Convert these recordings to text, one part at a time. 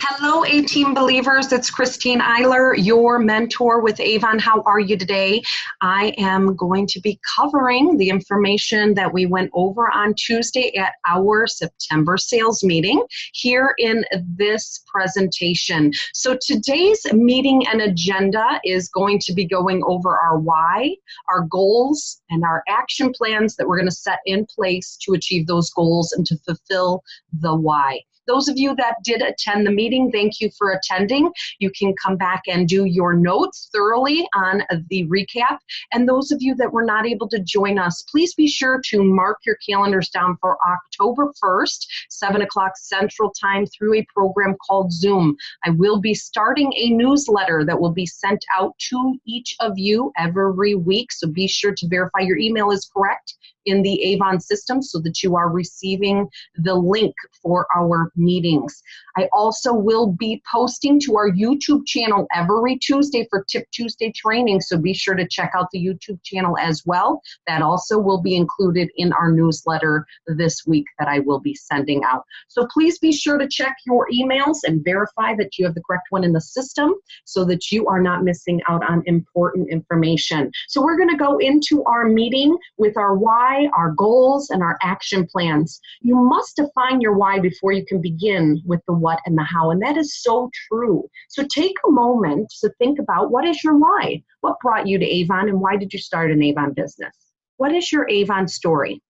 Hello, A-Team believers. It's Christine Eiler, your mentor with Avon. How are you today? I am going to be covering the information that we went over on Tuesday at our September sales meeting here in this presentation. So today's meeting and agenda is going to be going over our why, our goals, and our action plans that we're going to set in place to achieve those goals and to fulfill the why. Those of you that did attend the meeting, thank you for attending. You can come back and do your notes thoroughly on the recap. And those of you that were not able to join us, please be sure to mark your calendars down for October 1st, 7 o'clock Central Time through a program called Zoom. I will be starting a newsletter that will be sent out to each of you every week. So be sure to verify your email is correct in the Avon system so that you are receiving the link for our meetings. I also will be posting to our YouTube channel every Tuesday for Tip Tuesday training, so be sure to check out the YouTube channel as well. That also will be included in our newsletter this week that I will be sending out. So please be sure to check your emails and verify that you have the correct one in the system so that you are not missing out on important information. So we're going to go into our meeting with our why, our goals, and our action plans. You must define your why before you can begin with the what and the how, and that is so true. So take a moment to think about, what is your why? What brought you to Avon, and why did you start an Avon business? What is your Avon story?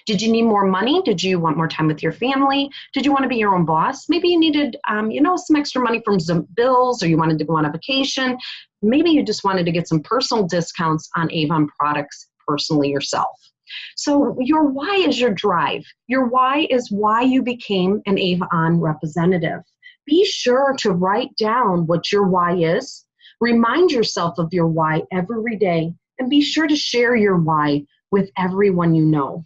Did you need more money? Did you want more time with your family? Did you want to be your own boss? Maybe you needed, some extra money from some bills, or you wanted to go on a vacation. Maybe you just wanted to get some personal discounts on Avon products personally yourself. So your why is your drive. Your why is why you became an Avon representative. Be sure to write down what your why is. Remind yourself of your why every day, and be sure to share your why with everyone you know.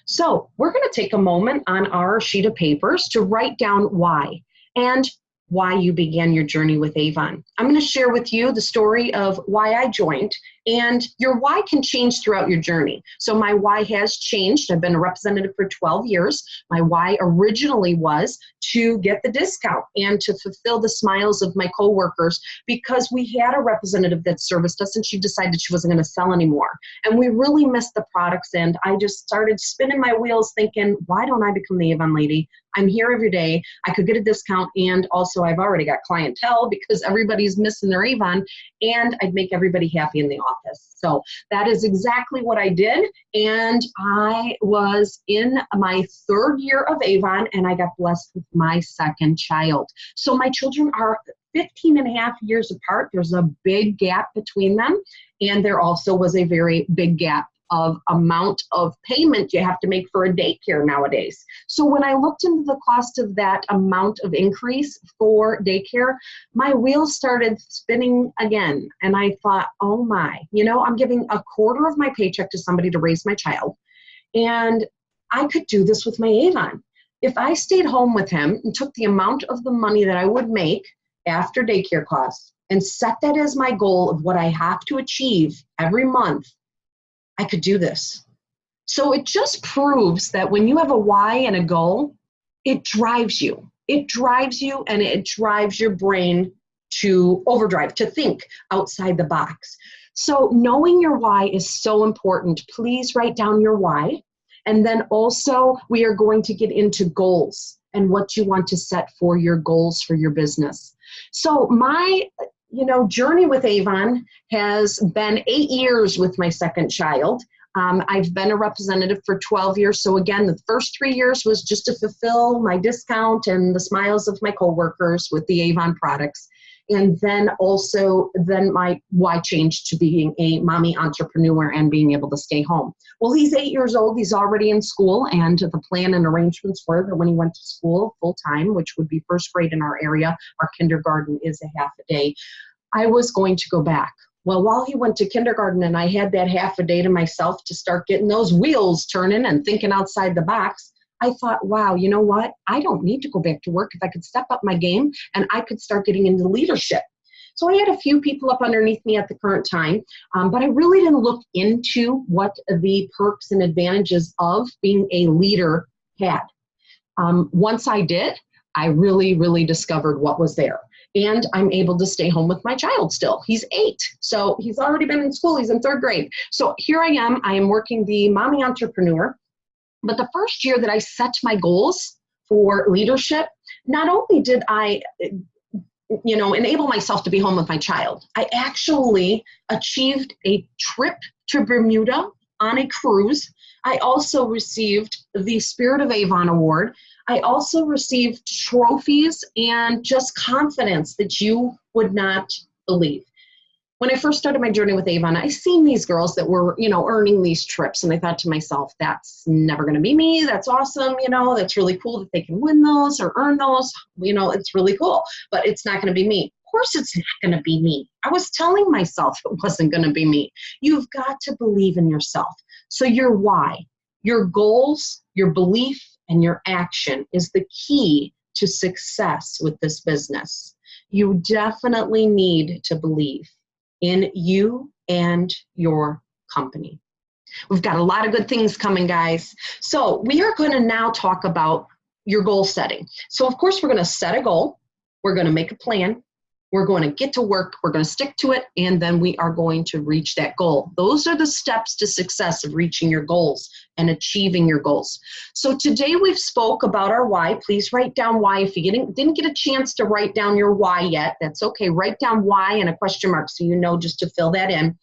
So we're going to take a moment on our sheet of papers to write down why and why you began your journey with Avon. I'm going to share with you the story of why I joined, and your why can change throughout your journey. So my why has changed. I've been a representative for 12 years. My why originally was to get the discount and to fulfill the smiles of my coworkers, because we had a representative that serviced us and she decided she wasn't going to sell anymore. And we really missed the products, and I just started spinning my wheels thinking, why don't I become the Avon lady? I'm here every day. I could get a discount, and also I've already got clientele because everybody's missing their Avon, and I'd make everybody happy in the office. So that is exactly what I did, and I was in my 3rd year of Avon, and I got blessed with my 2nd child. So my children are 15 and a half years apart. There's a big gap between them, and there also was a very big gap of amount of payment you have to make for a daycare nowadays. So when I looked into the cost of that amount of increase for daycare, my wheels started spinning again. And I thought, oh my, I'm giving a quarter of my paycheck to somebody to raise my child. And I could do this with my Avon. If I stayed home with him and took the amount of the money that I would make after daycare costs and set that as my goal of what I have to achieve every month, I could do this. So it just proves that when you have a why and a goal, it drives you. It drives you, and it drives your brain to overdrive, to think outside the box. So knowing your why is so important. Please write down your why. And then also we are going to get into goals and what you want to set for your goals for your business. So my journey with Avon has been 8 years with my 2nd child. I've been a representative for 12 years. So again, the first 3 years was just to fulfill my discount and the smiles of my coworkers with the Avon products. And then my why changed to being a mommy entrepreneur and being able to stay home. Well, he's 8 years old. He's already in school, and the plan and arrangements were that when he went to school full time, which would be 1st grade in our area, our kindergarten is a half a day, I was going to go back. Well, while he went to kindergarten and I had that half a day to myself to start getting those wheels turning and thinking outside the box, I thought, wow, you know what? I don't need to go back to work if I could step up my game and I could start getting into leadership. So I had a few people up underneath me at the current time, but I really didn't look into what the perks and advantages of being a leader had. Once I did, I really, really discovered what was there. And I'm able to stay home with my child still. He's 8, so he's already been in school. He's in 3rd grade. So here I am working the mommy entrepreneur. But the first year that I set my goals for leadership, not only did I enable myself to be home with my child, I actually achieved a trip to Bermuda on a cruise. I also received the Spirit of Avon Award. I also received trophies and just confidence that you would not believe. When I first started my journey with Avon, I seen these girls that were, earning these trips, and I thought to myself, that's never going to be me. That's awesome. That's really cool that they can win those or earn those. It's really cool, but it's not going to be me. Of course, it's not going to be me. I was telling myself it wasn't going to be me. You've got to believe in yourself. So your why, your goals, your belief, and your action is the key to success with this business. You definitely need to believe in you and your company. We've got a lot of good things coming, guys. So we are going to now talk about your goal setting. So of course, we're going to set a goal. We're going to make a plan. We're going to get to work. We're going to stick to it. And then we are going to reach that goal. Those are the steps to success of reaching your goals and achieving your goals. So today we've spoke about our why. Please write down why. If you didn't get a chance to write down your why yet, that's okay. Write down why and a question mark so you know just to fill that in.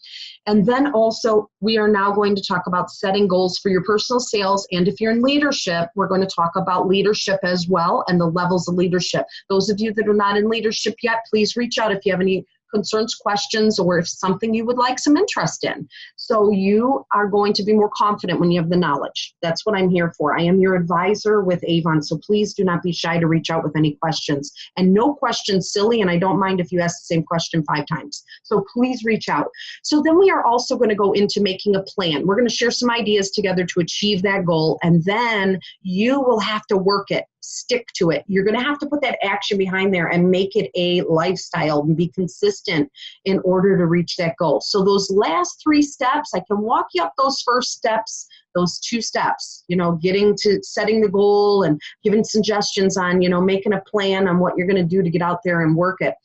And then also we are now going to talk about setting goals for your personal sales. And if you're in leadership, we're going to talk about leadership as well and the levels of leadership. Those of you that are not in leadership yet, please reach out if you have any concerns, questions, or if something you would like some interest in. So you are going to be more confident when you have the knowledge. That's what I'm here for. I am your advisor with Avon, so please do not be shy to reach out with any questions. And no questions silly, and I don't mind if you ask the same question 5 times. So please reach out. So then we are also going to go into making a plan. We're going to share some ideas together to achieve that goal, and then you will have to work it. Stick to it. You're going to have to put that action behind there and make it a lifestyle and be consistent in order to reach that goal. So those last 3 steps, I can walk you up those first steps, those 2 steps, getting to setting the goal and giving suggestions on, making a plan on what you're going to do to get out there and work it.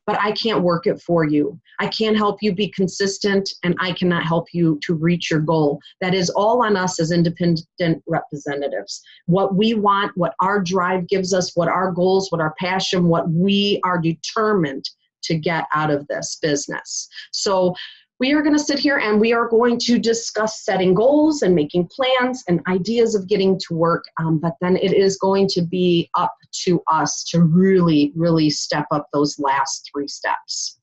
But I can't work it for you. I can't help you be consistent, and I cannot help you to reach your goal. That is all on us as independent representatives. What we want, what our drive gives us, what our goals, what our passion, what we are determined to get out of this business. So we are going to sit here and we are going to discuss setting goals and making plans and ideas of getting to work. But then it is going to be up to us to really, really step up those last 3 steps.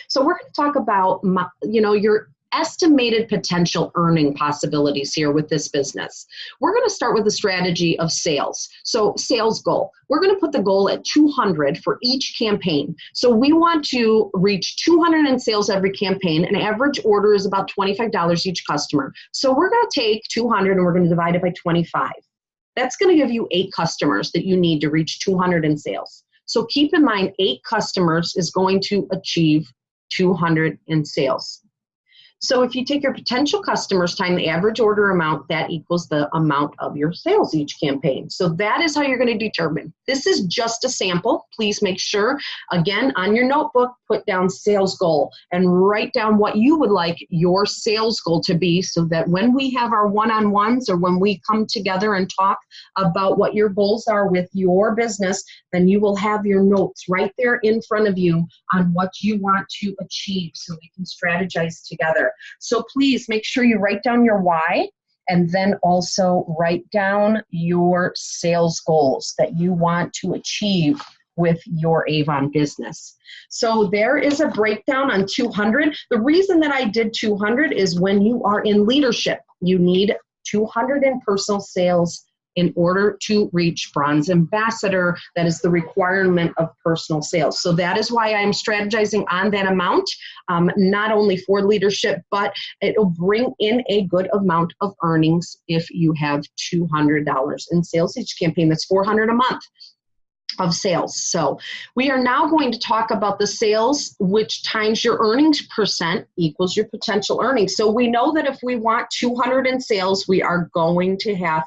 So we're going to talk about, your estimated potential earning possibilities here with this business. We're going to start with the strategy of sales. So sales goal. We're going to put the goal at 200 for each campaign. So we want to reach 200 in sales every campaign. An average order is about $25 each customer. So we're going to take 200 and we're going to divide it by 25. That's going to give you 8 customers that you need to reach 200 in sales. So keep in mind, 8 customers is going to achieve 200 in sales. So if you take your potential customers times the average order amount, that equals the amount of your sales each campaign. So that is how you're going to determine. This is just a sample. Please make sure, again, on your notebook, put down sales goal and write down what you would like your sales goal to be so that when we have our one-on-ones or when we come together and talk about what your goals are with your business, then you will have your notes right there in front of you on what you want to achieve so we can strategize together. So please make sure you write down your why and then also write down your sales goals that you want to achieve with your Avon business. So there is a breakdown on 200. The reason that I did 200 is when you are in leadership, you need 200 in personal sales in order to reach bronze ambassador. That is the requirement of personal sales. So that is why I'm strategizing on that amount, not only for leadership, but it'll bring in a good amount of earnings if you have $200 in sales each campaign. That's $400 a month. of sales. So we are now going to talk about the sales, which times your earnings percent equals your potential earnings. So we know that if we want 200 in sales, we are going to have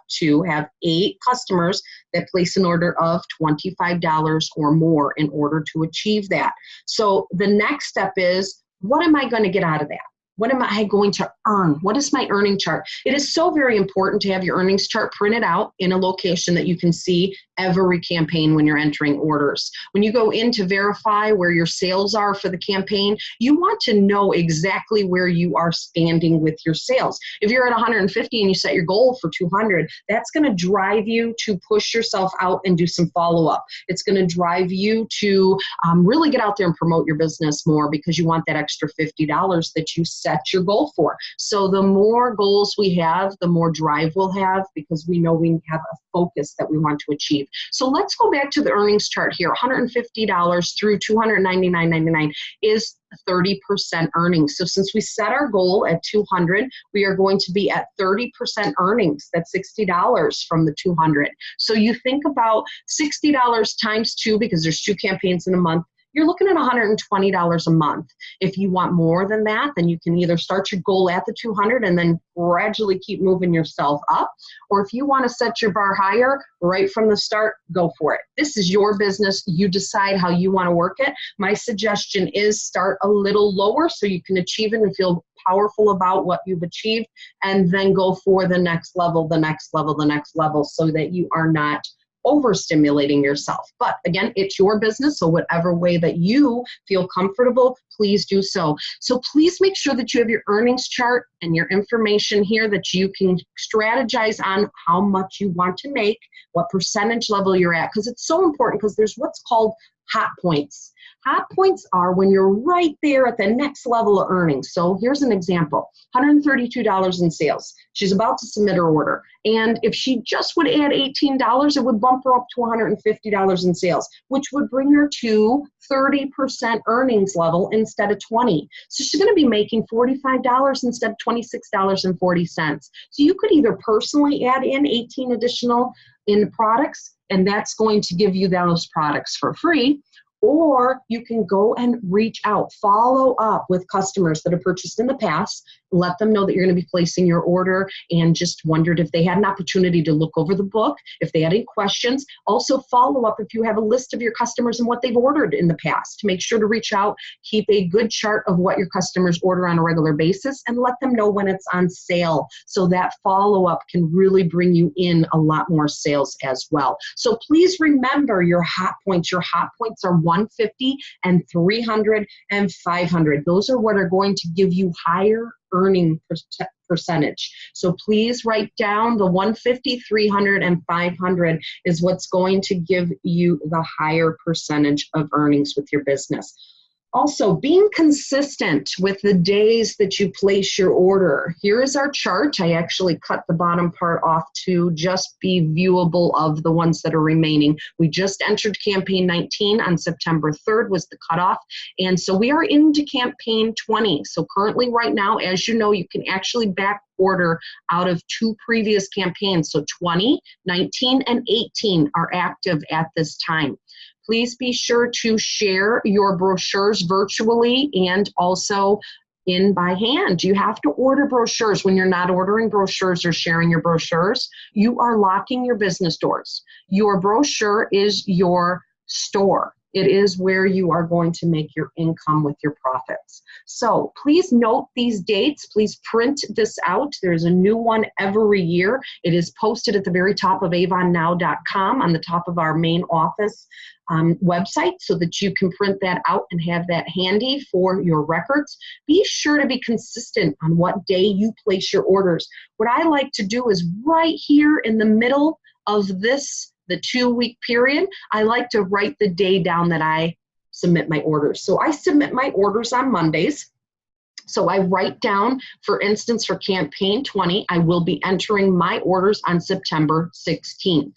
8 customers that place an order of $25 or more in order to achieve that. So the next step is, what am I going to get out of that? What am I going to earn? What is my earning chart? It is so very important to have your earnings chart printed out in a location that you can see every campaign when you're entering orders. When you go in to verify where your sales are for the campaign, you want to know exactly where you are standing with your sales. If you're at 150 and you set your goal for 200, that's going to drive you to push yourself out and do some follow-up. It's going to drive you to really get out there and promote your business more, because you want that extra $50 that you set your goal for. So the more goals we have, the more drive we'll have, because we know we have a focus that we want to achieve. So let's go back to the earnings chart here. $150 through $299.99 is 30% earnings. So since we set our goal at 200, we are going to be at 30% earnings. That's $60 from the 200. So you think about $60 times 2, because there's 2 campaigns in a month. You're looking at $120 a month. If you want more than that, then you can either start your goal at the 200 and then gradually keep moving yourself up. Or if you want to set your bar higher right from the start, go for it. This is your business. You decide how you want to work it. My suggestion is start a little lower so you can achieve it and feel powerful about what you've achieved, and then go for the next level, the next level, the next level, so that you are not overstimulating yourself. But again, it's your business, so whatever way that you feel comfortable, please do so. So please make sure that you have your earnings chart and your information here that you can strategize on how much you want to make, what percentage level you're at, because it's so important, because there's what's called hot points. Hot points are when you're right there at the next level of earnings. So here's an example, $132 in sales. She's about to submit her order. And if she just would add $18, it would bump her up to $150 in sales, which would bring her to 30% earnings level instead of 20. So she's going to be making $45 instead of $26.40. So you could either personally add in 18 additional in products, and that's going to give you those products for free. Or you can go and reach out, follow up with customers that have purchased in the past, let them know that you're going to be placing your order, and just wondered if they had an opportunity to look over the book, if they had any questions. Also follow up if you have a list of your customers and what they've ordered in the past. Make sure to reach out, keep a good chart of what your customers order on a regular basis, and let them know when it's on sale. So that follow up can really bring you in a lot more sales as well. So please remember your hot points. Your hot points are 150 and 300 and 500. Those are what are going to give you higher earning percentage. So please write down the 150, 300, and 500 is what's going to give you the higher percentage of earnings with your business. Also, being consistent with the days that you place your order. Here is our chart. I actually cut the bottom part off to just be viewable of the ones that are remaining. We just entered campaign 19 on September 3rd was the cutoff. And so we are into campaign 20. So currently right now, as you know, you can actually back order out of 2 previous campaigns. So 20, 19, and 18 are active at this time. Please be sure to share your brochures virtually and also in by hand. You have to order brochures. When you're not ordering brochures or sharing your brochures, you are locking your business doors. Your brochure is your store. It is where you are going to make your income with your profits. So please note these dates. Please print this out. There's a new one every year. It is posted at the very top of avonnow.com on the top of our main office website, so that you can print that out and have that handy for your records. Be sure to be consistent on what day you place your orders. What I like to do is right here in the middle of this, the 2-week period, I like to write the day down that I submit my orders. So I submit my orders on Mondays. So I write down, for instance, for campaign 20, I will be entering my orders on September 16th.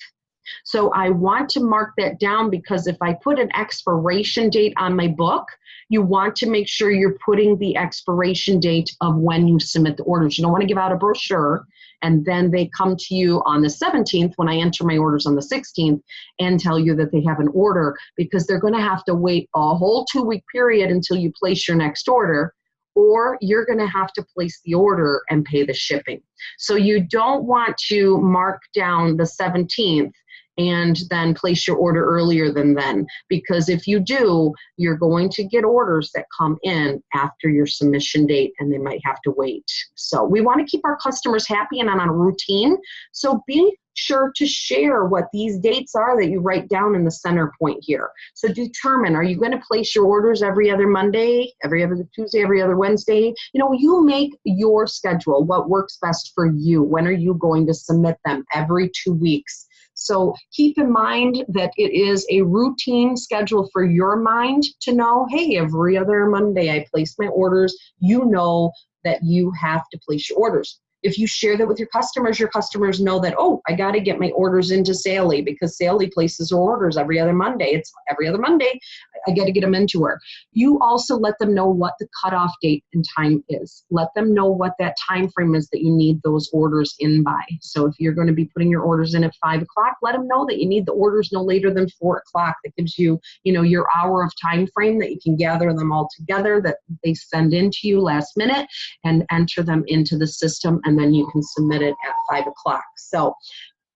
So I want to mark that down, because if I put an expiration date on my book, you want to make sure you're putting the expiration date of when you submit the orders. You don't want to give out a brochure and then they come to you on the 17th when I enter my orders on the 16th and tell you that they have an order, because they're going to have to wait a whole 2-week period until you place your next order, or you're going to have to place the order and pay the shipping. So you don't want to mark down the 17th and then place your order earlier than then, because if you do, you're going to get orders that come in after your submission date and they might have to wait. So we want to keep our customers happy and on a routine. So be sure to share what these dates are that you write down in the center point here. So determine, are you going to place your orders every other Monday, every other Tuesday, every other Wednesday? You know, you make your schedule, what works best for you. When are you going to submit them? Every 2 weeks. So keep in mind that it is a routine schedule for your mind to know, hey, every other Monday I place my orders. You know that you have to place your orders. If you share that with your customers know that, oh, I got to get my orders into Sally because Sally places her orders every other Monday. It's every other Monday. I got to get them into her. You also let them know what the cutoff date and time is. Let them know what that time frame is that you need those orders in by. So if you're going to be putting your orders in at 5 o'clock, let them know that you need the orders no later than 4 o'clock. That gives you, your hour of time frame that you can gather them all together, that they send in to you last minute and enter them into the system, and then you can submit it at 5 o'clock. So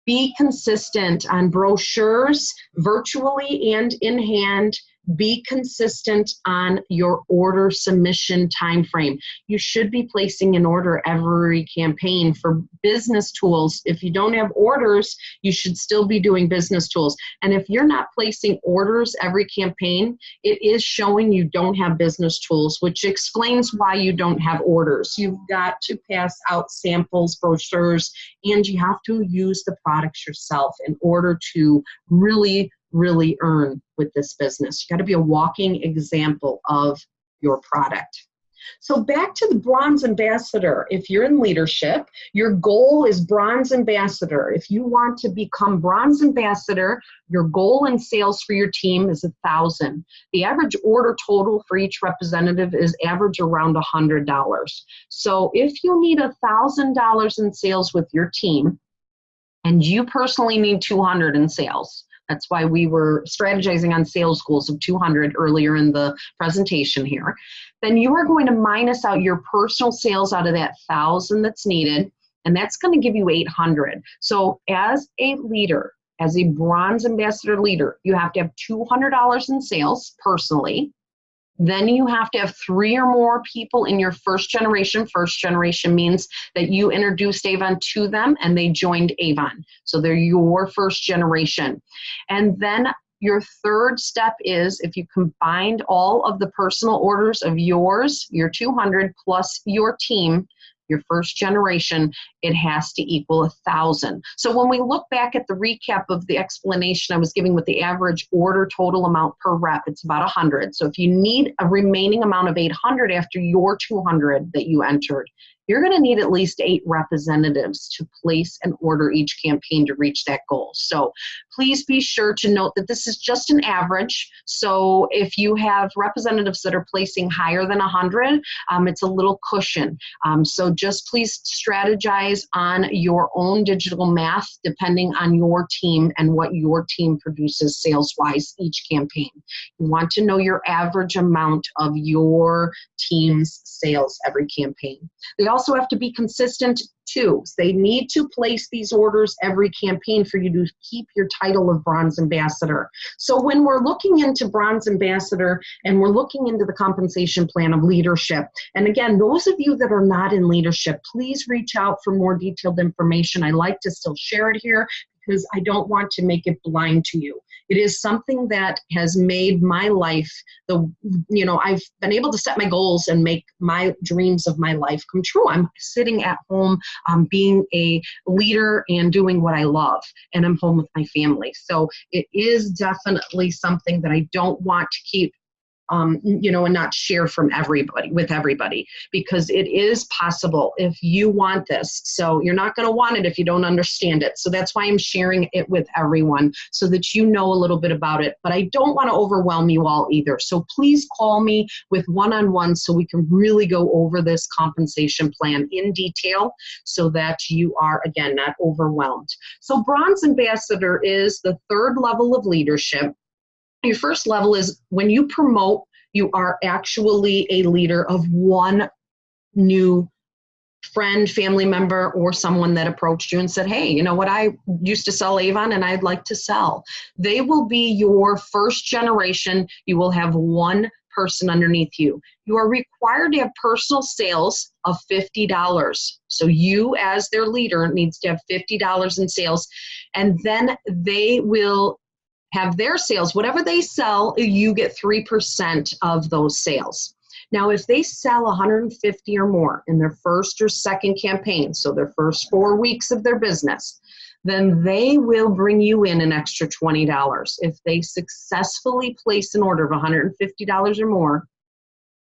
be consistent on brochures, virtually and in hand. Be consistent on your order submission time frame. You should be placing an order every campaign for business tools. If you don't have orders, you should still be doing business tools. And if you're not placing orders every campaign, it is showing you don't have business tools, which explains why you don't have orders. You've got to pass out samples, brochures, and you have to use the products yourself in order to really earn with this business. You got to be a walking example of your product. So back to the Bronze Ambassador. If you're in leadership, your goal is Bronze Ambassador. If you want to become Bronze Ambassador, your goal in sales for your team is 1,000. The average order total for each representative is average around $100. So if you need $1,000 in sales with your team, and you personally need 200 in sales, that's why we were strategizing on sales goals of 200 earlier in the presentation here. Then you are going to minus out your personal sales out of that 1,000 that's needed, and that's going to give you 800. So as a leader, as a Bronze Ambassador leader, you have to have $200 in sales personally. Then you have to have 3 or more people in your first generation. First generation means that you introduced Avon to them and they joined Avon. So they're your first generation. And then your third step is, if you combined all of the personal orders of yours, your 200 plus your team, your first generation, it has to equal 1,000. So when we look back at the recap of the explanation I was giving with the average order total amount per rep, it's about 100. So if you need a remaining amount of 800 after your 200 that you entered, you're going to need at least 8 representatives to place an order each campaign to reach that goal. So please be sure to note that this is just an average. So if you have representatives that are placing higher than 100, it's a little cushion. So just please strategize on your own digital math depending on your team and what your team produces sales-wise each campaign. You want to know your average amount of your team's sales every campaign. They also have to be consistent too. So they need to place these orders every campaign for you to keep your title of Bronze Ambassador. So when we're looking into Bronze Ambassador and we're looking into the compensation plan of leadership, and again, those of you that are not in leadership, please reach out for more detailed information. I like to still share it here because I don't want to make it blind to you. It is something that has made my life, I've been able to set my goals and make my dreams of my life come true. I'm sitting at home being a leader and doing what I love, and I'm home with my family. So it is definitely something that I don't want to keep and not share from everybody with everybody, because it is possible if you want this. So you're not going to want it if you don't understand it. So that's why I'm sharing it with everyone, so that you know a little bit about it. But I don't want to overwhelm you all either. So please call me with one-on-one so we can really go over this compensation plan in detail, so that you are, again, not overwhelmed. So Bronze Ambassador is the third level of leadership. Your first level is when you promote, you are actually a leader of one new friend, family member, or someone that approached you and said, hey, you know what, I used to sell Avon and I'd like to sell. They will be your first generation. You will have one person underneath you. You are required to have personal sales of $50. So you, as their leader, needs to have $50 in sales, and then they will have their sales. Whatever they sell, you get 3% of those sales. Now, if they sell 150 or more in their first or second campaign, so their first 4 weeks of their business, then they will bring you in an extra $20. If they successfully place an order of $150 or more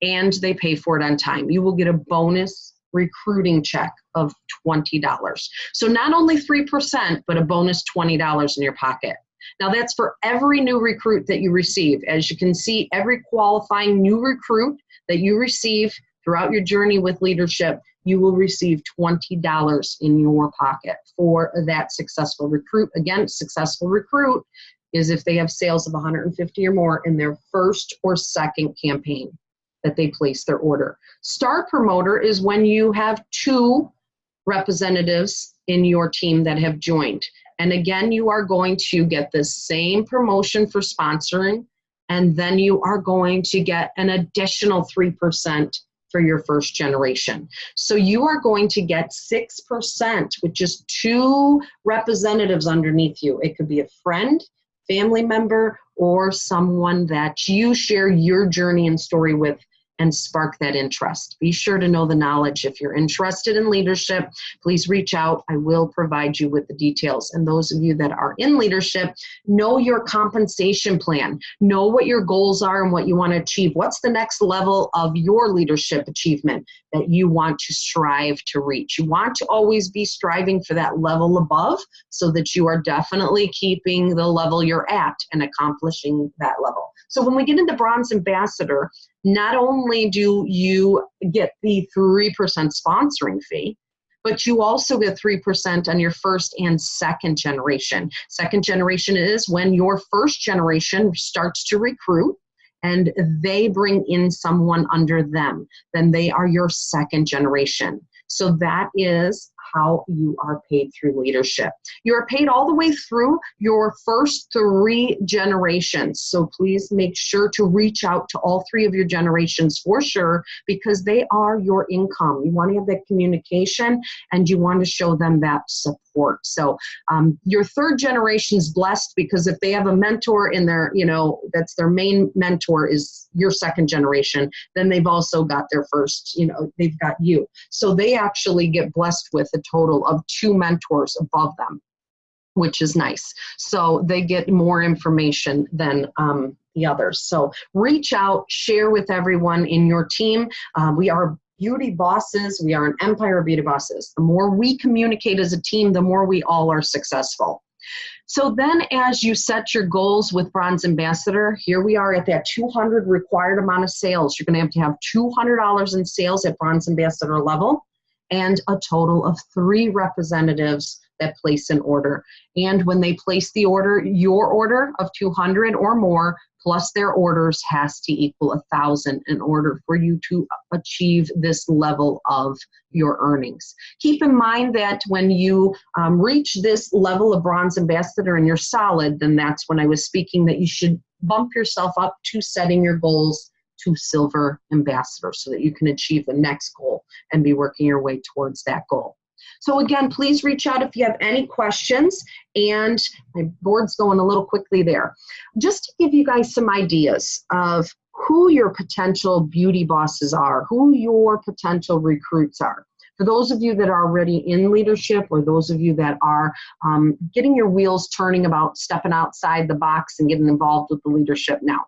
and they pay for it on time, you will get a bonus recruiting check of $20. So not only 3%, but a bonus $20 in your pocket. Now, that's for every new recruit that you receive. As you can see, every qualifying new recruit that you receive throughout your journey with leadership, you will receive $20 in your pocket for that successful recruit. Again, successful recruit is if they have sales of 150 or more in their first or second campaign that they place their order. Star promoter is when you have 2 representatives in your team that have joined. And again, you are going to get the same promotion for sponsoring, and then you are going to get an additional 3% for your first generation. So you are going to get 6% with just 2 representatives underneath you. It could be a friend, family member, or someone that you share your journey and story with and spark that interest. Be sure to know the knowledge. If you're interested in leadership, please reach out. I will provide you with the details. And those of you that are in leadership, know your compensation plan. Know what your goals are and what you want to achieve. What's the next level of your leadership achievement that you want to strive to reach? You want to always be striving for that level above, so that you are definitely keeping the level you're at and accomplishing that level. So when we get into Bronze Ambassador, not only do you get the 3% sponsoring fee, but you also get 3% on your first and second generation. Second generation is when your first generation starts to recruit and they bring in someone under them. Then they are your second generation. So that is how you are paid through leadership. You are paid all the way through your first 3 generations. So please make sure to reach out to all 3 of your generations for sure, because they are your income. You want to have that communication and you want to show them that support. So your 3rd generation is blessed, because if they have a mentor in their, that's their main mentor is your 2nd generation, then they've also got their first, they've got you. So they actually get blessed with a total of 2 mentors above them, which is nice. So they get more information than the others. So reach out, share with everyone in your team. We are beauty bosses. We are an empire of beauty bosses. The more we communicate as a team, the more we all are successful. So then as you set your goals with Bronze Ambassador, here we are at that 200 required amount of sales. You're going to have $200 in sales at Bronze Ambassador level, and a total of 3 representatives that place an order. And when they place the order, your order of 200 or more plus their orders has to equal 1,000 in order for you to achieve this level of your earnings. Keep in mind that when you reach this level of Bronze Ambassador and you're solid, then that's when I was speaking that you should bump yourself up to setting your goals to Silver Ambassador, so that you can achieve the next goal and be working your way towards that goal. So again, please reach out if you have any questions, and my board's going a little quickly there. Just to give you guys some ideas of who your potential beauty bosses are, who your potential recruits are. For those of you that are already in leadership, or those of you that are getting your wheels turning about stepping outside the box and getting involved with the leadership now.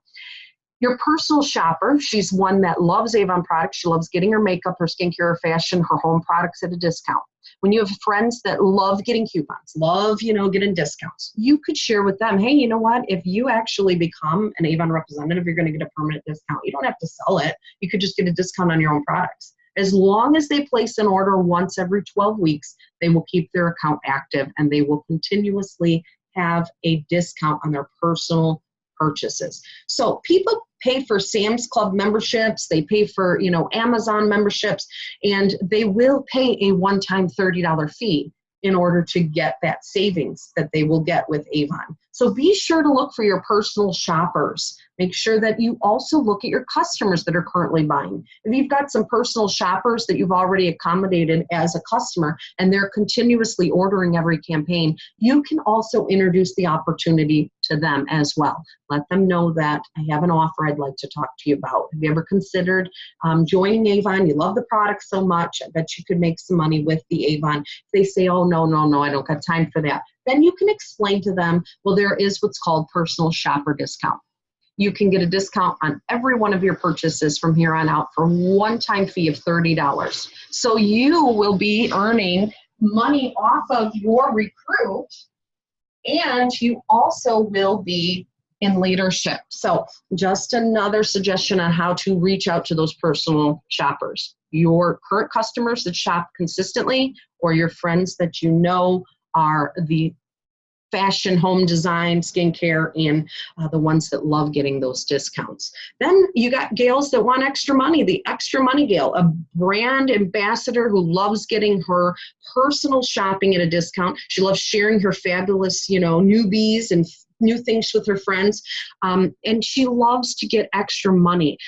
Your personal shopper, she's one that loves Avon products. She loves getting her makeup, her skincare, her fashion, her home products at a discount. When you have friends that love getting coupons, love, getting discounts, you could share with them, hey, you know what? If you actually become an Avon representative, you're going to get a permanent discount. You don't have to sell it. You could just get a discount on your own products. As long as they place an order once every 12 weeks, they will keep their account active and they will continuously have a discount on their personal purchases. So people pay for Sam's Club memberships, they pay for, Amazon memberships, and they will pay a one-time $30 fee in order to get that savings that they will get with Avon. So be sure to look for your personal shoppers. Make sure that you also look at your customers that are currently buying. If you've got some personal shoppers that you've already accommodated as a customer and they're continuously ordering every campaign, you can also introduce the opportunity to them as well. Let them know that I have an offer I'd like to talk to you about. Have you ever considered joining Avon? You love the product so much. I bet you could make some money with the Avon. If they say, oh, no, I don't got time for that, then you can explain to them, well, there is what's called personal shopper discount. You can get a discount on every one of your purchases from here on out for a one-time fee of $30. So you will be earning money off of your recruit, and you also will be in leadership. So just another suggestion on how to reach out to those personal shoppers. Your current customers that shop consistently, or your friends that are the fashion, home design, skincare, and the ones that love getting those discounts. Then you got gals that want extra money, the extra money gal, a brand ambassador who loves getting her personal shopping at a discount. She loves sharing her fabulous, newbies and new things with her friends, and she loves to get extra money.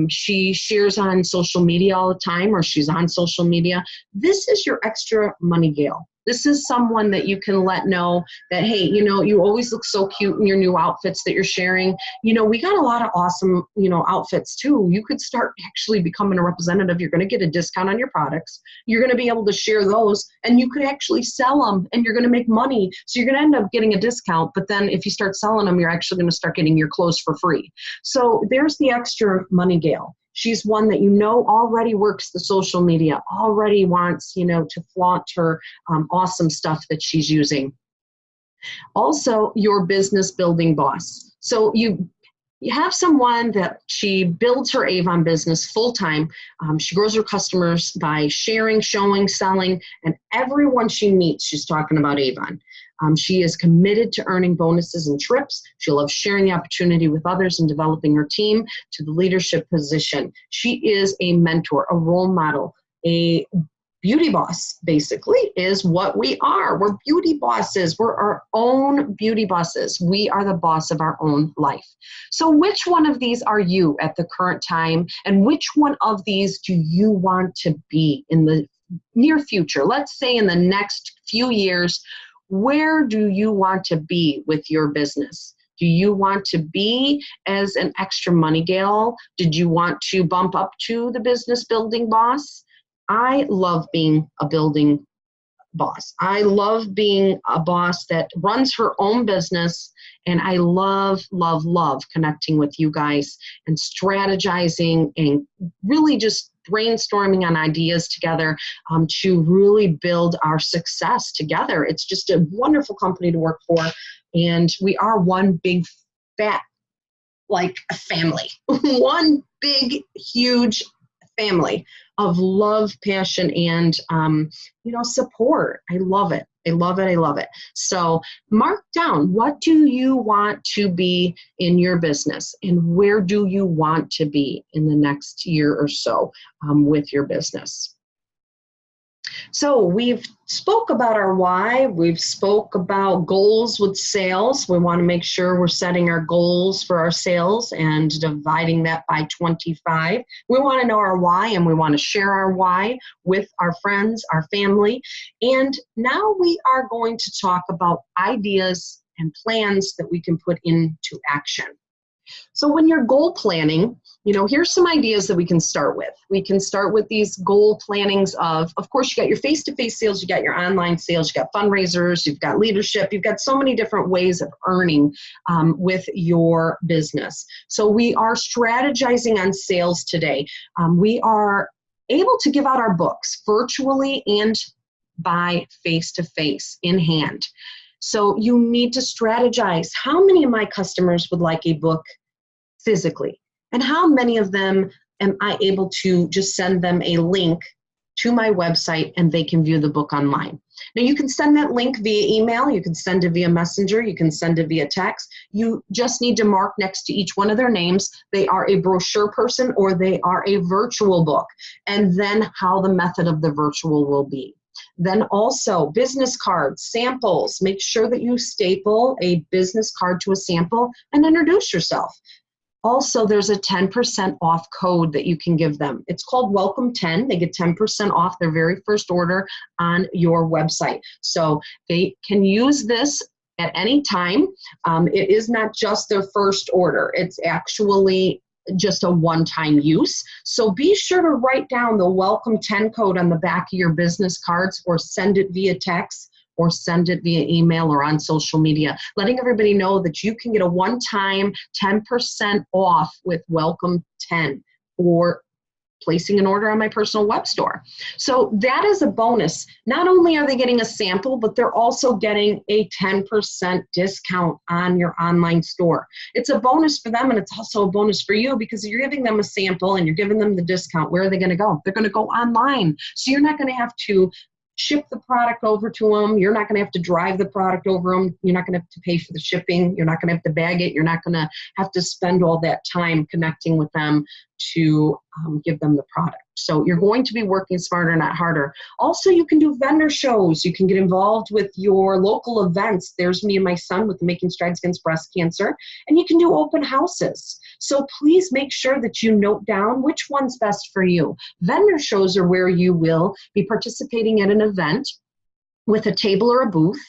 She shares on social media all the time, or she's on social media. This is your extra money gal. This is someone that you can let know that, hey, you always look so cute in your new outfits that you're sharing. We got a lot of awesome, outfits too. You could start actually becoming a representative. You're going to get a discount on your products. You're going to be able to share those, and you could actually sell them, and you're going to make money. So you're going to end up getting a discount, but then if you start selling them, you're actually going to start getting your clothes for free. So there's the extra money gal. She's one that already works the social media, already wants, to flaunt her awesome stuff that she's using. Also, your business building boss. So you have someone that she builds her Avon business full-time. She grows her customers by sharing, showing, selling, and everyone she meets, she's talking about Avon. She is committed to earning bonuses and trips. She loves sharing the opportunity with others and developing her team to the leadership position. She is a mentor, a role model, a beauty boss, basically, is what we are. We're beauty bosses. We're our own beauty bosses. We are the boss of our own life. So which one of these are you at the current time? And which one of these do you want to be in the near future? Let's say in the next few years. Where do you want to be with your business? Do you want to be as an extra money gal? Did you want to bump up to the business building boss? I love being a building boss. I love being a boss that runs her own business, and I love connecting with you guys and strategizing and really just brainstorming on ideas together to really build our success together. It's just a wonderful company to work for, and we are one big fat a family. One big huge family of love, passion, and support. I love it. I love it. So mark down, what do you want to be in your business, and where do you want to be in the next year or so with your business? So we've spoke about our why. We've spoke about goals with sales. We want to make sure we're setting our goals for our sales and dividing that by 25. We want to know our why, and we want to share our why with our friends, our family. And now we are going to talk about ideas and plans that we can put into action. So when you're goal planning, here's some ideas that we can start with. We can start with these goal plannings of course, you got your face-to-face sales, you got your online sales, you got fundraisers, you've got leadership, you've got so many different ways of earning with your business. So we are strategizing on sales today. We are able to give out our books virtually and by face-to-face in hand. So you need to strategize. How many of my customers would like a book physically? And how many of them am I able to just send them a link to my website and they can view the book online? Now you can send that link via email, you can send it via messenger, you can send it via text. You just need to mark next to each one of their names, they are a brochure person or they are a virtual book, and then how the method of the virtual will be. Then also business cards, samples. Make sure that you staple a business card to a sample and introduce yourself. Also, there's a 10% off code that you can give them. It's called Welcome 10. They get 10% off their very first order on your website. So they can use this at any time. It is not just their first order. It's actually just a one-time use. So be sure to write down the Welcome 10 code on the back of your business cards or send it via text or send it via email or on social media, letting everybody know that you can get a one-time 10% off with Welcome 10 or placing an order on my personal web store. So that is a bonus. Not only are they getting a sample, but they're also getting a 10% discount on your online store. It's a bonus for them and it's also a bonus for you because you're giving them a sample and you're giving them the discount. Where are they going to go? They're going to go online. So you're not going to have to ship the product over to them. You're not going to have to drive the product over them. You're not going to have to pay for the shipping. You're not going to have to bag it. You're not going to have to spend all that time connecting with them to give them the product. So you're going to be working smarter, not harder. Also, you can do vendor shows. You can get involved with your local events. There's me and my son with the Making Strides Against Breast Cancer. And you can do open houses. So please make sure that you note down which one's best for you. Vendor shows are where you will be participating at an event with a table or a booth,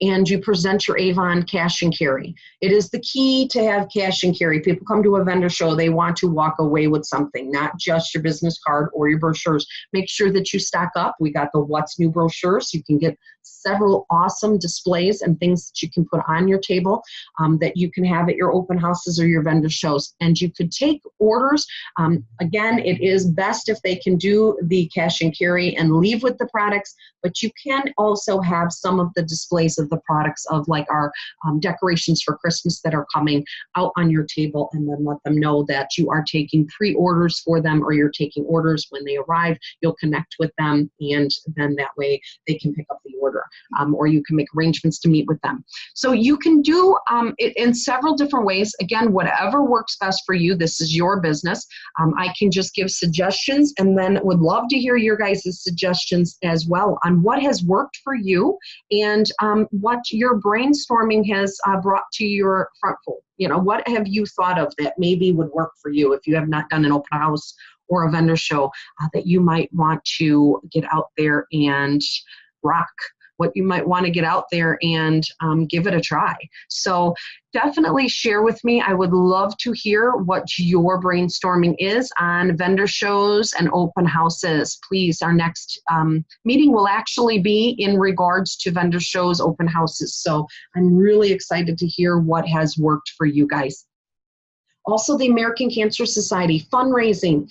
and you present your Avon cash and carry. It is the key to have cash and carry. People come to a vendor show, they want to walk away with something, not just your business card or your brochures. Make sure that you stock up. We got the What's New brochures. You can get several awesome displays and things that you can put on your table that you can have at your open houses or your vendor shows. And you could take orders. Again, it is best if they can do the cash and carry and leave with the products, but you can also have some of the displays of the products of like our decorations for Christmas that are coming out on your table, and then let them know that you are taking pre-orders for them or you're taking orders when they arrive. You'll connect with them, and then that way they can pick up the order, or you can make arrangements to meet with them. So you can do it in several different ways. Again, whatever works best for you. This is your business. I can just give suggestions, and then would love to hear your guys' suggestions as well on what has worked for you and what your brainstorming has brought to your front fold. What have you thought of that maybe would work for you if you have not done an open house or a vendor show that you might want to get out there and rock, what you might want to get out there and give it a try. So definitely share with me. I would love to hear what your brainstorming is on vendor shows and open houses. Please, our next meeting will actually be in regards to vendor shows, open houses. So I'm really excited to hear what has worked for you guys. Also, the American Cancer Society fundraising.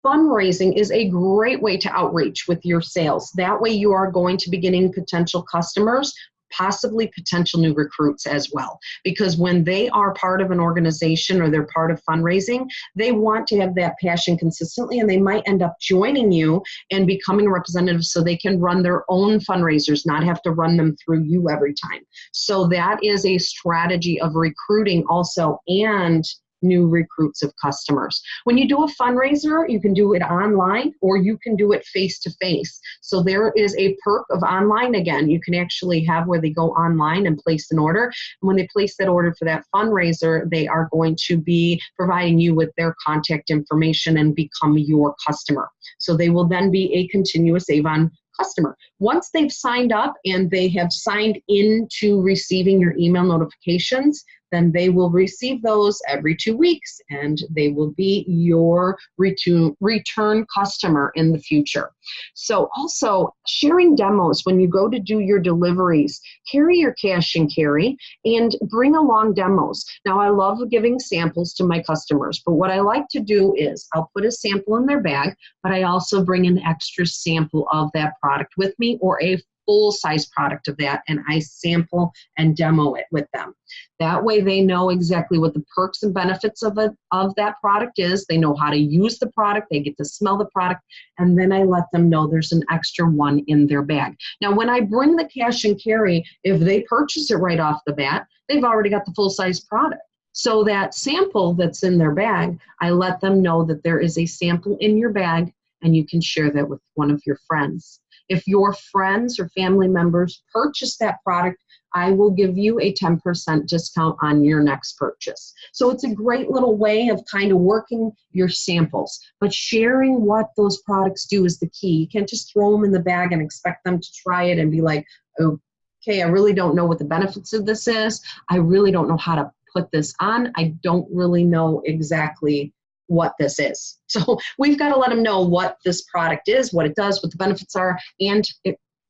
Fundraising is a great way to outreach with your sales. That way you are going to be getting potential customers, possibly potential new recruits as well. Because when they are part of an organization or they're part of fundraising, they want to have that passion consistently, and they might end up joining you and becoming a representative so they can run their own fundraisers, not have to run them through you every time. So that is a strategy of recruiting also, and new recruits of customers. When you do a fundraiser, you can do it online or you can do it face-to-face. So there is a perk of online again. You can actually have where they go online and place an order. And when they place that order for that fundraiser, they are going to be providing you with their contact information and become your customer. So they will then be a continuous Avon customer. Once they've signed up and they have signed into receiving your email notifications, then they will receive those every 2 weeks, and they will be your return customer in the future. So also sharing demos when you go to do your deliveries, carry your cash and carry and bring along demos. Now I love giving samples to my customers, but what I like to do is I'll put a sample in their bag, but I also bring an extra sample of that product with me, or a full-size product of that, and I sample and demo it with them. That way they know exactly what the perks and benefits of that product is. They know how to use the product, they get to smell the product, and then I let them know there's an extra one in their bag. Now when I bring the cash and carry, if they purchase it right off the bat, they've already got the full-size product. So that sample that's in their bag, I let them know that there is a sample in your bag, and you can share that with one of your friends. If your friends or family members purchase that product, I will give you a 10% discount on your next purchase. So it's a great little way of kind of working your samples, but sharing what those products do is the key. You can't just throw them in the bag and expect them to try it and be like, okay, I really don't know what the benefits of this is. I really don't know how to put this on. I don't really know exactly what this is. So we've got to let them know what this product is, what it does, what the benefits are, and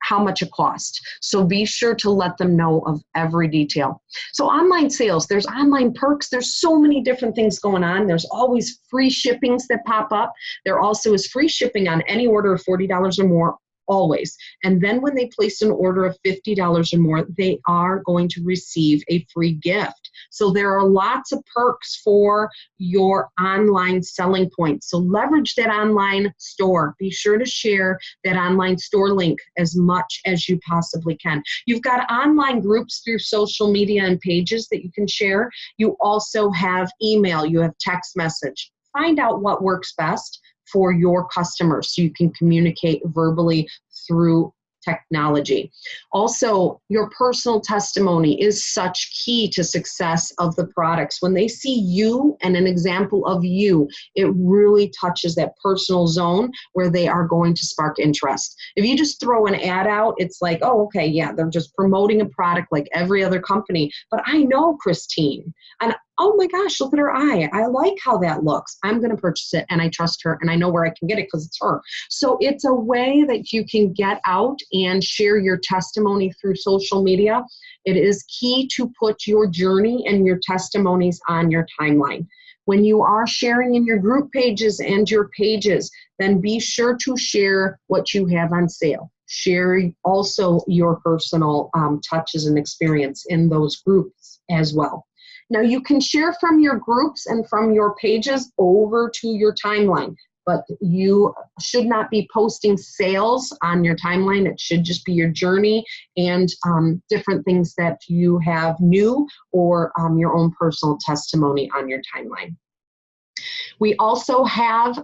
how much it costs. So be sure to let them know of every detail. So online sales, there's online perks. There's so many different things going on. There's always free shippings that pop up. There also is free shipping on any order of $40 or more, always. And then when they place an order of $50 or more, they are going to receive a free gift. So there are lots of perks for your online selling points. So leverage that online store. Be sure to share that online store link as much as you possibly can. You've got online groups through social media and pages that you can share. You also have email, you have text message. Find out what works best for your customers so you can communicate verbally through technology. Also, your personal testimony is such key to success of the products. When they see you and an example of you, it really touches that personal zone where they are going to spark interest. If you just throw an ad out, it's like, oh, okay, yeah, they're just promoting a product like every other company, but I know Christine, and oh my gosh, look at her eye. I like how that looks. I'm going to purchase it, and I trust her, and I know where I can get it because it's her. So it's a way that you can get out and share your testimony through social media. It is key to put your journey and your testimonies on your timeline. When you are sharing in your group pages and your pages, then be sure to share what you have on sale. Share also your personal touches and experience in those groups as well. Now you can share from your groups and from your pages over to your timeline, but you should not be posting sales on your timeline. It should just be your journey and different things that you have new or your own personal testimony on your timeline. We also have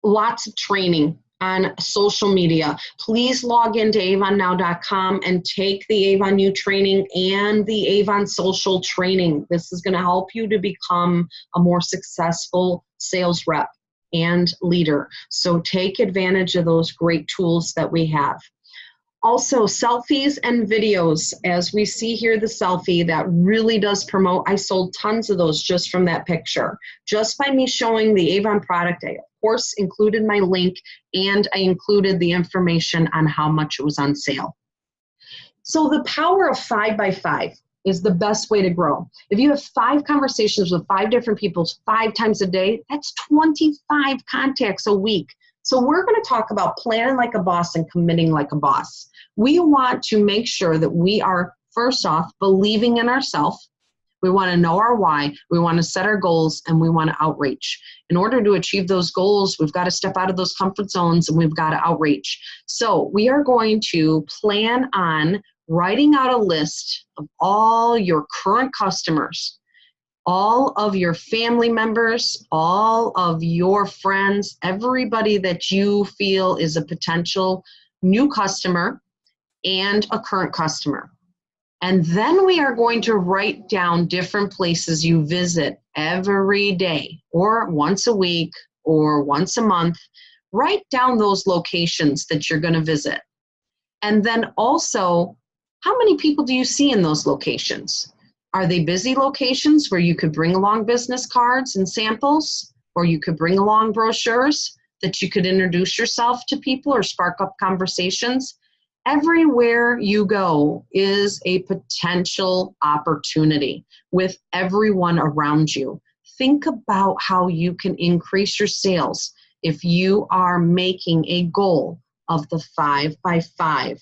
lots of training on social media. Please log into avonnow.com and take the Avon U training and the Avon social training. This is going to help you to become a more successful sales rep and leader. So take advantage of those great tools that we have. Also, selfies and videos. As we see here, the selfie that really does promote. I sold tons of those just from that picture. Just by me showing the Avon product, I, of course, included my link, and I included the information on how much it was on sale. So the power of 5x5 is the best way to grow. If you have 5 conversations with 5 different people 5 times a day, that's 25 contacts a week. So we're going to talk about planning like a boss and committing like a boss. We want to make sure that we are, first off, believing in ourselves. We want to know our why. We want to set our goals, and we want to outreach. In order to achieve those goals, we've got to step out of those comfort zones, and we've got to outreach. So we are going to plan on writing out a list of all your current customers, all of your family members, all of your friends, everybody that you feel is a potential new customer and a current customer. And then we are going to write down different places you visit every day or once a week or once a month. Write down those locations that you're going to visit. And then also, how many people do you see in those locations? Are they busy locations where you could bring along business cards and samples, or you could bring along brochures that you could introduce yourself to people or spark up conversations? Everywhere you go is a potential opportunity with everyone around you. Think about how you can increase your sales if you are making a goal of the 5 by 5.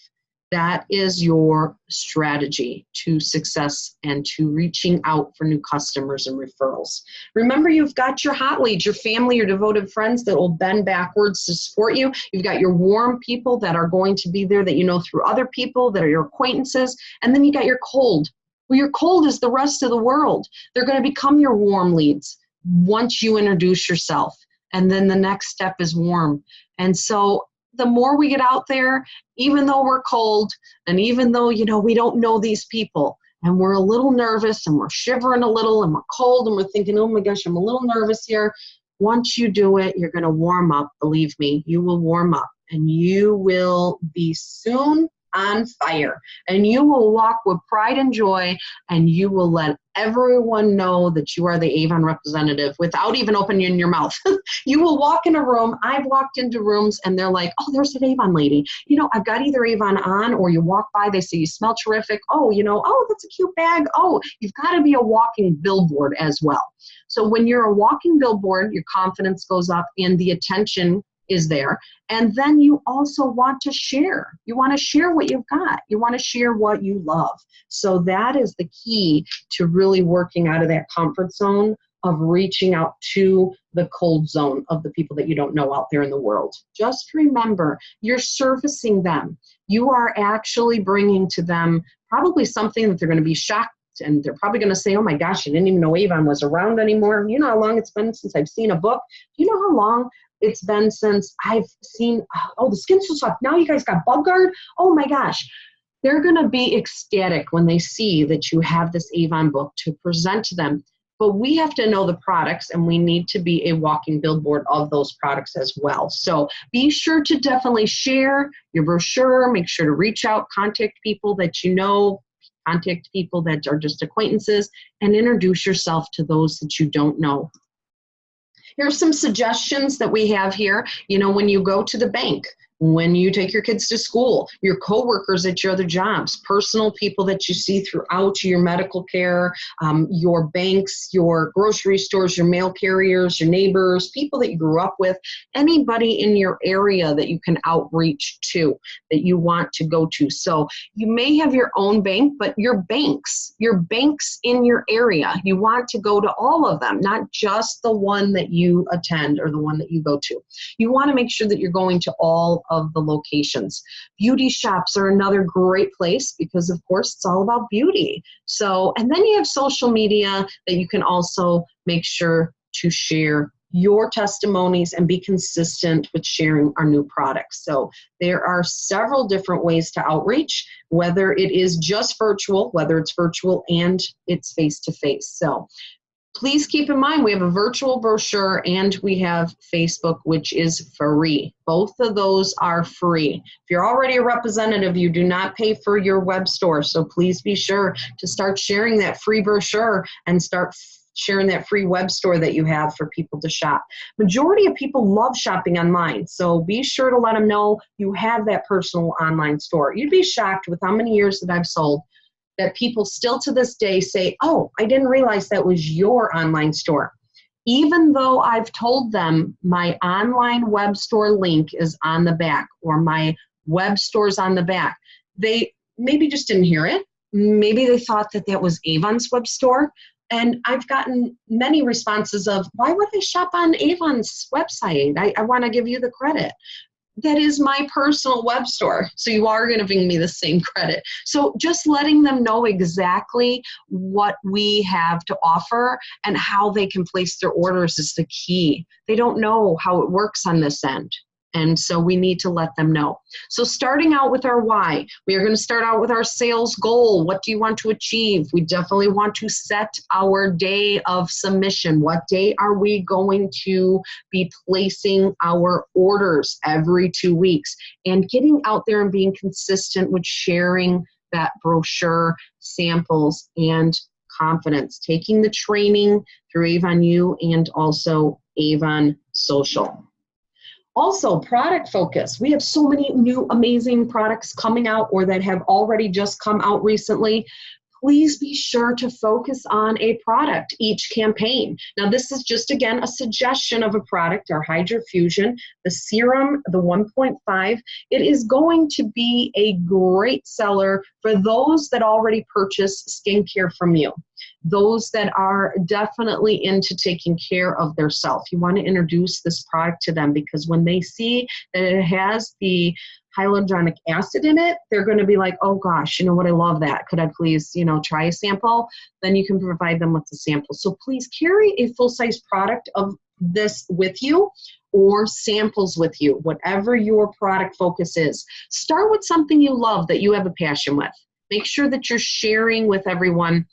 That is your strategy to success and to reaching out for new customers and referrals. Remember, you've got your hot leads, your family, your devoted friends that will bend backwards to support you. You've got your warm people that are going to be there that you know through other people that are your acquaintances. And then you got your cold. Well, your cold is the rest of the world. They're going to become your warm leads once you introduce yourself. And then the next step is warm. And so the more we get out there, even though we're cold and even though, we don't know these people and we're a little nervous and we're shivering a little and we're cold and we're thinking, oh my gosh, I'm a little nervous here. Once you do it, you're going to warm up. Believe me, you will warm up and you will be soon on fire, and you will walk with pride and joy, and you will let everyone know that you are the Avon representative without even opening your mouth. You will walk in a room. I've walked into rooms and they're like, oh, there's an Avon lady. I've got either Avon on, or you walk by, they say you smell terrific. Oh, oh, that's a cute bag. Oh, you've got to be a walking billboard as well. So when you're a walking billboard, your confidence goes up and the attention is there. And then you also want to share. You want to share what you've got. You want to share what you love. So that is the key to really working out of that comfort zone of reaching out to the cold zone of the people that you don't know out there in the world. Just remember, you're servicing them. You are actually bringing to them probably something that they're going to be shocked, and they're probably going to say, oh my gosh, I didn't even know Avon was around anymore. You know how long it's been since I've seen a book? Do you know how long it's been since I've seen, oh, the skin's so soft. Now you guys got bug guard. Oh my gosh. They're going to be ecstatic when they see that you have this Avon book to present to them. But we have to know the products, and we need to be a walking billboard of those products as well. So be sure to definitely share your brochure. Make sure to reach out, contact people that you know, contact people that are just acquaintances, and introduce yourself to those that you don't know. Here are some suggestions that we have here. When you go to the bank, when you take your kids to school, your coworkers at your other jobs, personal people that you see throughout your medical care, your banks, your grocery stores, your mail carriers, your neighbors, people that you grew up with, anybody in your area that you can outreach to, that you want to go to. So you may have your own bank, but your banks in your area, you want to go to all of them, not just the one that you attend or the one that you go to. You want to make sure that you're going to all of the locations. Beauty shops are another great place because, of course, it's all about beauty. So, and then you have social media that you can also make sure to share your testimonies and be consistent with sharing our new products. So there are several different ways to outreach, whether it is just virtual, whether it's virtual and it's face-to-face. So please keep in mind, we have a virtual brochure and we have Facebook, which is free. Both of those are free. If you're already a representative, you do not pay for your web store. So please be sure to start sharing that free brochure and start sharing that free web store that you have for people to shop. Majority of people love shopping online. So be sure to let them know you have that personal online store. You'd be shocked with how many years that I've sold that people still to this day say, oh, I didn't realize that was your online store. Even though I've told them my online web store link is on the back or my web store's on the back, they maybe just didn't hear it. Maybe they thought that that was Avon's web store. And I've gotten many responses of, why would they shop on Avon's website? I want to give you the credit. That is my personal web store. So you are going to bring me the same credit. So just letting them know exactly what we have to offer and how they can place their orders is the key. They don't know how it works on this end. And so we need to let them know. So starting out with our why, we are going to start out with our sales goal. What do you want to achieve? We definitely want to set our day of submission. What day are we going to be placing our orders every 2 weeks? And getting out there and being consistent with sharing that brochure, samples, and confidence, taking the training through Avon U and also Avon Social. Also, product focus. We have so many new amazing products coming out or that have already just come out recently. Please be sure to focus on a product each campaign. Now, this is just, again, a suggestion of a product, our Hydrofusion, the serum, the 1.5. It is going to be a great seller for those that already purchase skincare from you. Those that are definitely into taking care of their self. You want to introduce this product to them because when they see that it has the hyaluronic acid in it, they're going to be like, oh gosh, you know what, I love that. Could I please, try a sample? Then you can provide them with the sample. So please carry a full-size product of this with you or samples with you, whatever your product focus is. Start with something you love that you have a passion with. Make sure that you're sharing with everyone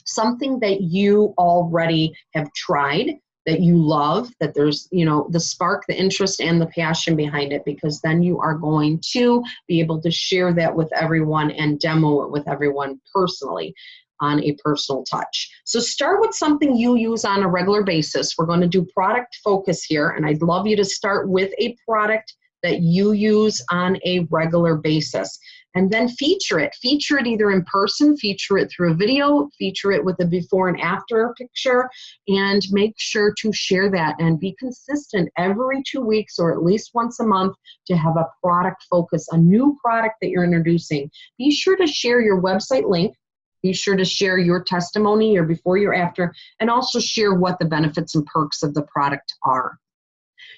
something that you already have tried, that you love, that there's, the spark, the interest, and the passion behind it, because then you are going to be able to share that with everyone and demo it with everyone personally on a personal touch. So start with something you use on a regular basis. We're going to do product focus here, and I'd love you to start with a product that you use on a regular basis. And then feature it. Feature it either in person, feature it through a video, feature it with a before and after picture, and make sure to share that and be consistent every 2 weeks or at least once a month to have a product focus, a new product that you're introducing. Be sure to share your website link. Be sure to share your testimony, your before, your after, and also share what the benefits and perks of the product are.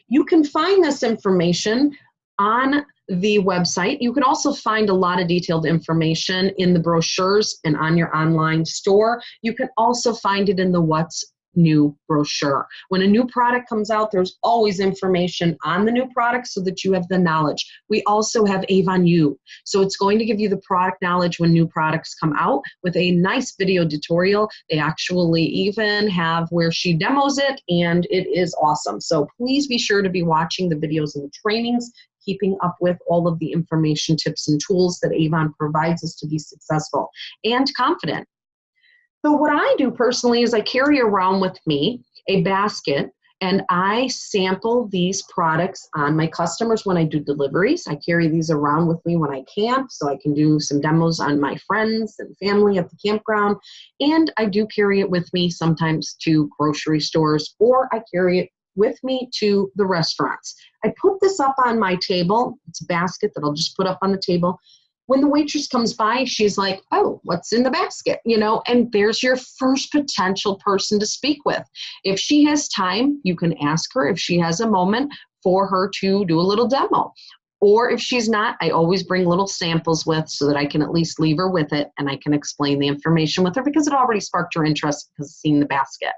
You can find this information on the website. You can also find a lot of detailed information in the brochures and on your online store. You can also find it in the What's New brochure. When a new product comes out, there's always information on the new product so that you have the knowledge. We also have Avon U, so it's going to give you the product knowledge when new products come out with a nice video tutorial. They actually even have where she demos it, and it is awesome. So please be sure to be watching the videos and the trainings, keeping up with all of the information, tips, and tools that Avon provides us to be successful and confident. So what I do personally is I carry around with me a basket, and I sample these products on my customers when I do deliveries. I carry these around with me when I camp, so I can do some demos on my friends and family at the campground. And I do carry it with me sometimes to grocery stores, or I carry it with me to the restaurants. I put this up on my table. It's a basket that I'll just put up on the table. When the waitress comes by, she's like, oh, what's in the basket? And there's your first potential person to speak with. If she has time, you can ask her if she has a moment for her to do a little demo. Or if she's not, I always bring little samples with so that I can at least leave her with it and I can explain the information with her because it already sparked her interest because of seeing the basket.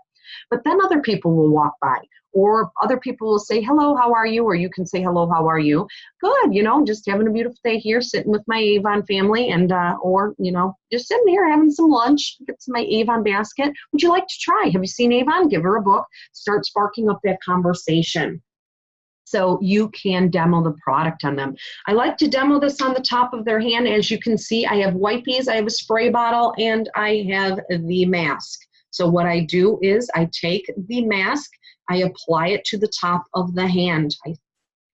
But then other people will walk by, or other people will say, hello, how are you? Or you can say, hello, how are you? Good, just having a beautiful day here, sitting with my Avon family, and or just sitting here having some lunch, get some my Avon basket. Would you like to try? Have you seen Avon? Give her a book, start sparking up that conversation. So you can demo the product on them. I like to demo this on the top of their hand. As you can see, I have wipies, I have a spray bottle, and I have the mask. So what I do is I take the mask, I apply it to the top of the hand. I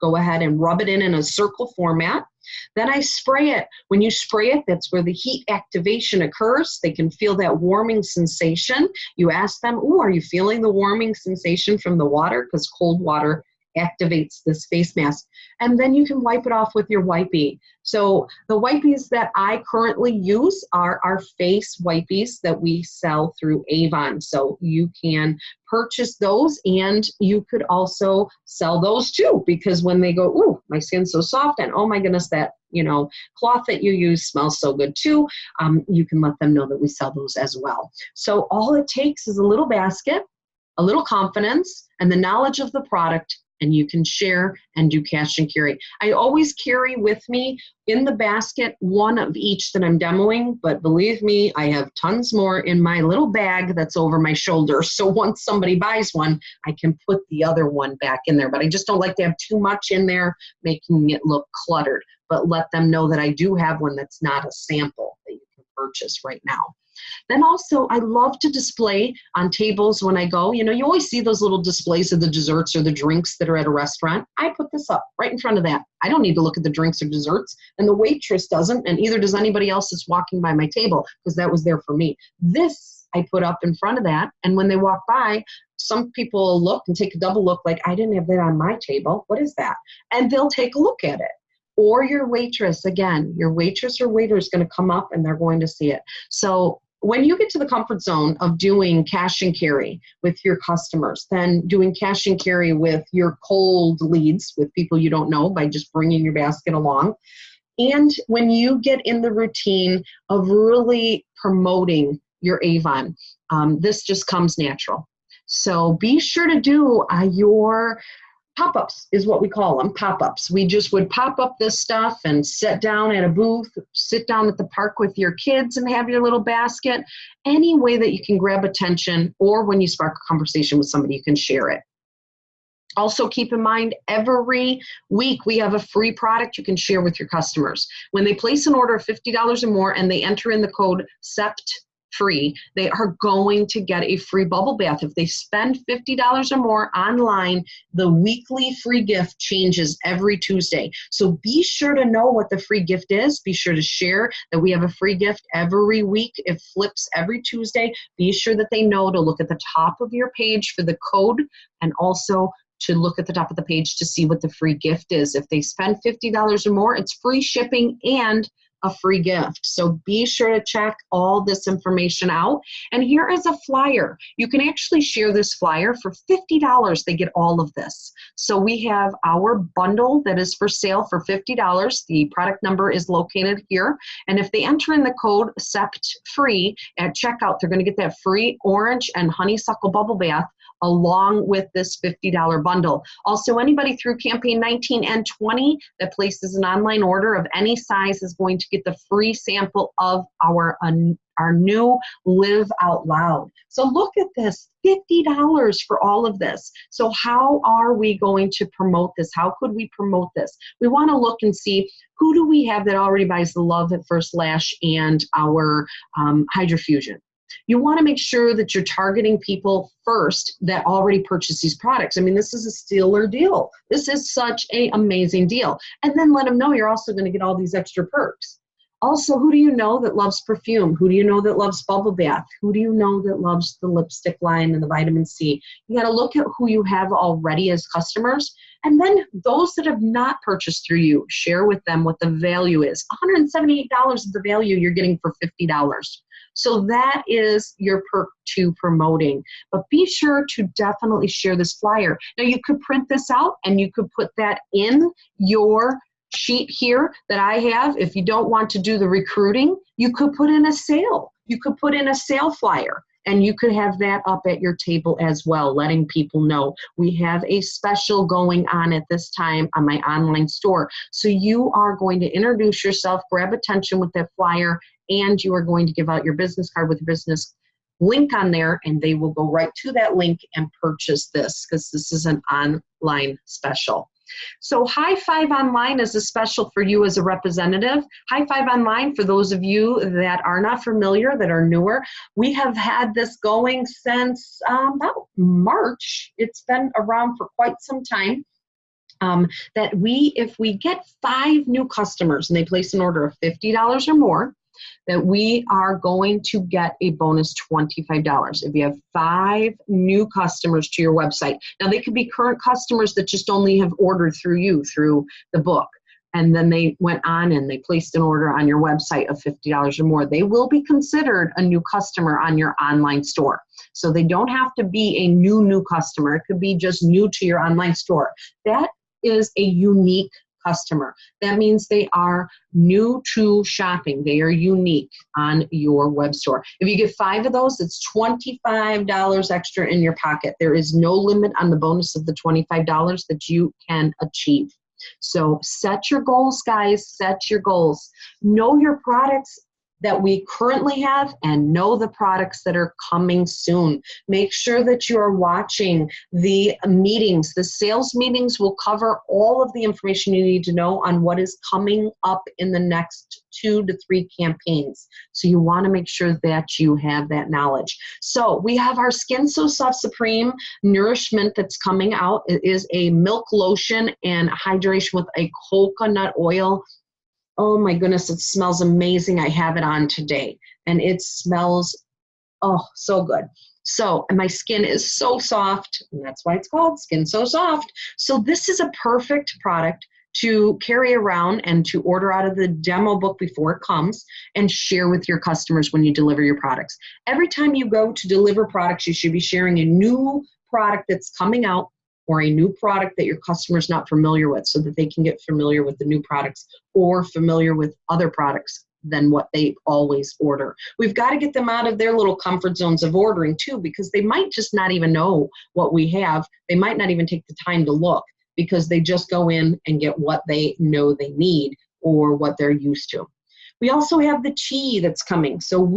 go ahead and rub it in a circle format. Then I spray it. When you spray it, that's where the heat activation occurs. They can feel that warming sensation. You ask them, oh, are you feeling the warming sensation from the water? Because cold water activates this face mask. And then you can wipe it off with your wipey. So the wipies that I currently use are our face wipies that we sell through Avon. So you can purchase those, and you could also sell those too, because when they go, ooh, my skin's so soft, and oh my goodness, that cloth that you use smells so good too, you can let them know that we sell those as well. So all it takes is a little basket, a little confidence, and the knowledge of the product, and you can share and do cash and carry. I always carry with me in the basket one of each that I'm demoing, but believe me, I have tons more in my little bag that's over my shoulder. So once somebody buys one, I can put the other one back in there. But I just don't like to have too much in there, making it look cluttered. But let them know that I do have one that's not a sample that you can purchase right now. Then also, I love to display on tables when I go. You know, you always see those little displays of the desserts or the drinks that are at a restaurant. I put this up right in front of that. I don't need to look at the drinks or desserts, and the waitress doesn't, and either does anybody else that's walking by my table, because that was there for me. This I put up in front of that, and when they walk by, some people look and take a double look like, I didn't have that on my table. What is that? And they'll take a look at it. Or your waitress, again, your waitress or waiter is going to come up and they're going to see it. So when you get to the comfort zone of doing cash and carry with your customers, then doing cash and carry with your cold leads, with people you don't know, by just bringing your basket along, and when you get in the routine of really promoting your Avon, this just comes natural. So be sure to do your pop-ups is what we call them, pop-ups. We just would pop up this stuff and sit down at a booth, sit down at the park with your kids and have your little basket. Any way that you can grab attention, or when you spark a conversation with somebody, you can share it. Also keep in mind, every week we have a free product you can share with your customers. When they place an order of $50 or more and they enter in the code Sept free, they are going to get a free bubble bath. If they spend $50 or more online, the weekly free gift changes every Tuesday. So be sure to know what the free gift is. Be sure to share that we have a free gift every week. It flips every Tuesday. Be sure that they know to look at the top of your page for the code, and also to look at the top of the page to see what the free gift is. If they spend $50 or more, it's free shipping and a free gift. So be sure to check all this information out. And here is a flyer. You can actually share this flyer for $50. They get all of this. So we have our bundle that is for sale for $50. The product number is located here. And if they enter in the code Sept free at checkout, they're going to get that free orange and honeysuckle bubble bath along with this $50 bundle. Also, anybody through campaign 19 and 20 that places an online order of any size is going to get the free sample of our new Live Out Loud. So look at this, $50 for all of this. So how are we going to promote this? How could we promote this? We want to look and see, who do we have that already buys the Love at First Lash and our Hydrofusion? You want to make sure that you're targeting people first that already purchase these products. I mean, this is a stealer deal. This is such an amazing deal. And then let them know you're also going to get all these extra perks. Also, who do you know that loves perfume? Who do you know that loves bubble bath? Who do you know that loves the lipstick line and the vitamin C? You got to look at who you have already as customers. And then those that have not purchased through you, share with them what the value is. $178 is the value you're getting for $50. So that is your perk to promoting. But be sure to definitely share this flyer. Now, you could print this out and you could put that in your sheet here that I have. If you don't want to do the recruiting, you could put in a sale. You could put in a sale flyer, and you could have that up at your table as well, letting people know we have a special going on at this time on my online store. So you are going to introduce yourself, grab attention with that flyer, and you are going to give out your business card with your business link on there, and they will go right to that link and purchase this, because this is an online special. So High Five Online is a special for you as a representative. High Five Online, for those of you that are not familiar, that are newer, we have had this going since about March. It's been around for quite some time. That if we get 5 new customers and they place an order of $50 or more, that we are going to get a bonus $25 if you have 5 new customers to your website. Now, they could be current customers that just only have ordered through you, through the book, and then they went on and they placed an order on your website of $50 or more. They will be considered a new customer on your online store. So they don't have to be a new customer. It could be just new to your online store. That is a unique customer. That means they are new to shopping. They are unique on your web store. If you get 5 of those, it's $25 extra in your pocket. There is no limit on the bonus of the $25 that you can achieve. So set your goals, guys. Set your goals. Know your products that we currently have and know the products that are coming soon. Make sure that you are watching the meetings. The sales meetings will cover all of the information you need to know on what is coming up in the next 2 to 3 campaigns. So you want to make sure that you have that knowledge. So we have our Skin So Soft Supreme Nourishment that's coming out. It is a milk lotion and hydration with a coconut oil. Oh my goodness, it smells amazing. I have it on today and it smells, oh, so good. So, and my skin is so soft, and that's why it's called Skin So Soft. So this is a perfect product to carry around and to order out of the demo book before it comes and share with your customers when you deliver your products. Every time you go to deliver products, you should be sharing a new product that's coming out or a new product that your customer's not familiar with so that they can get familiar with the new products or familiar with other products than what they always order. We've got to get them out of their little comfort zones of ordering too, because they might just not even know what we have. They might not even take the time to look because they just go in and get what they know they need or what they're used to. We also have the tea that's coming. So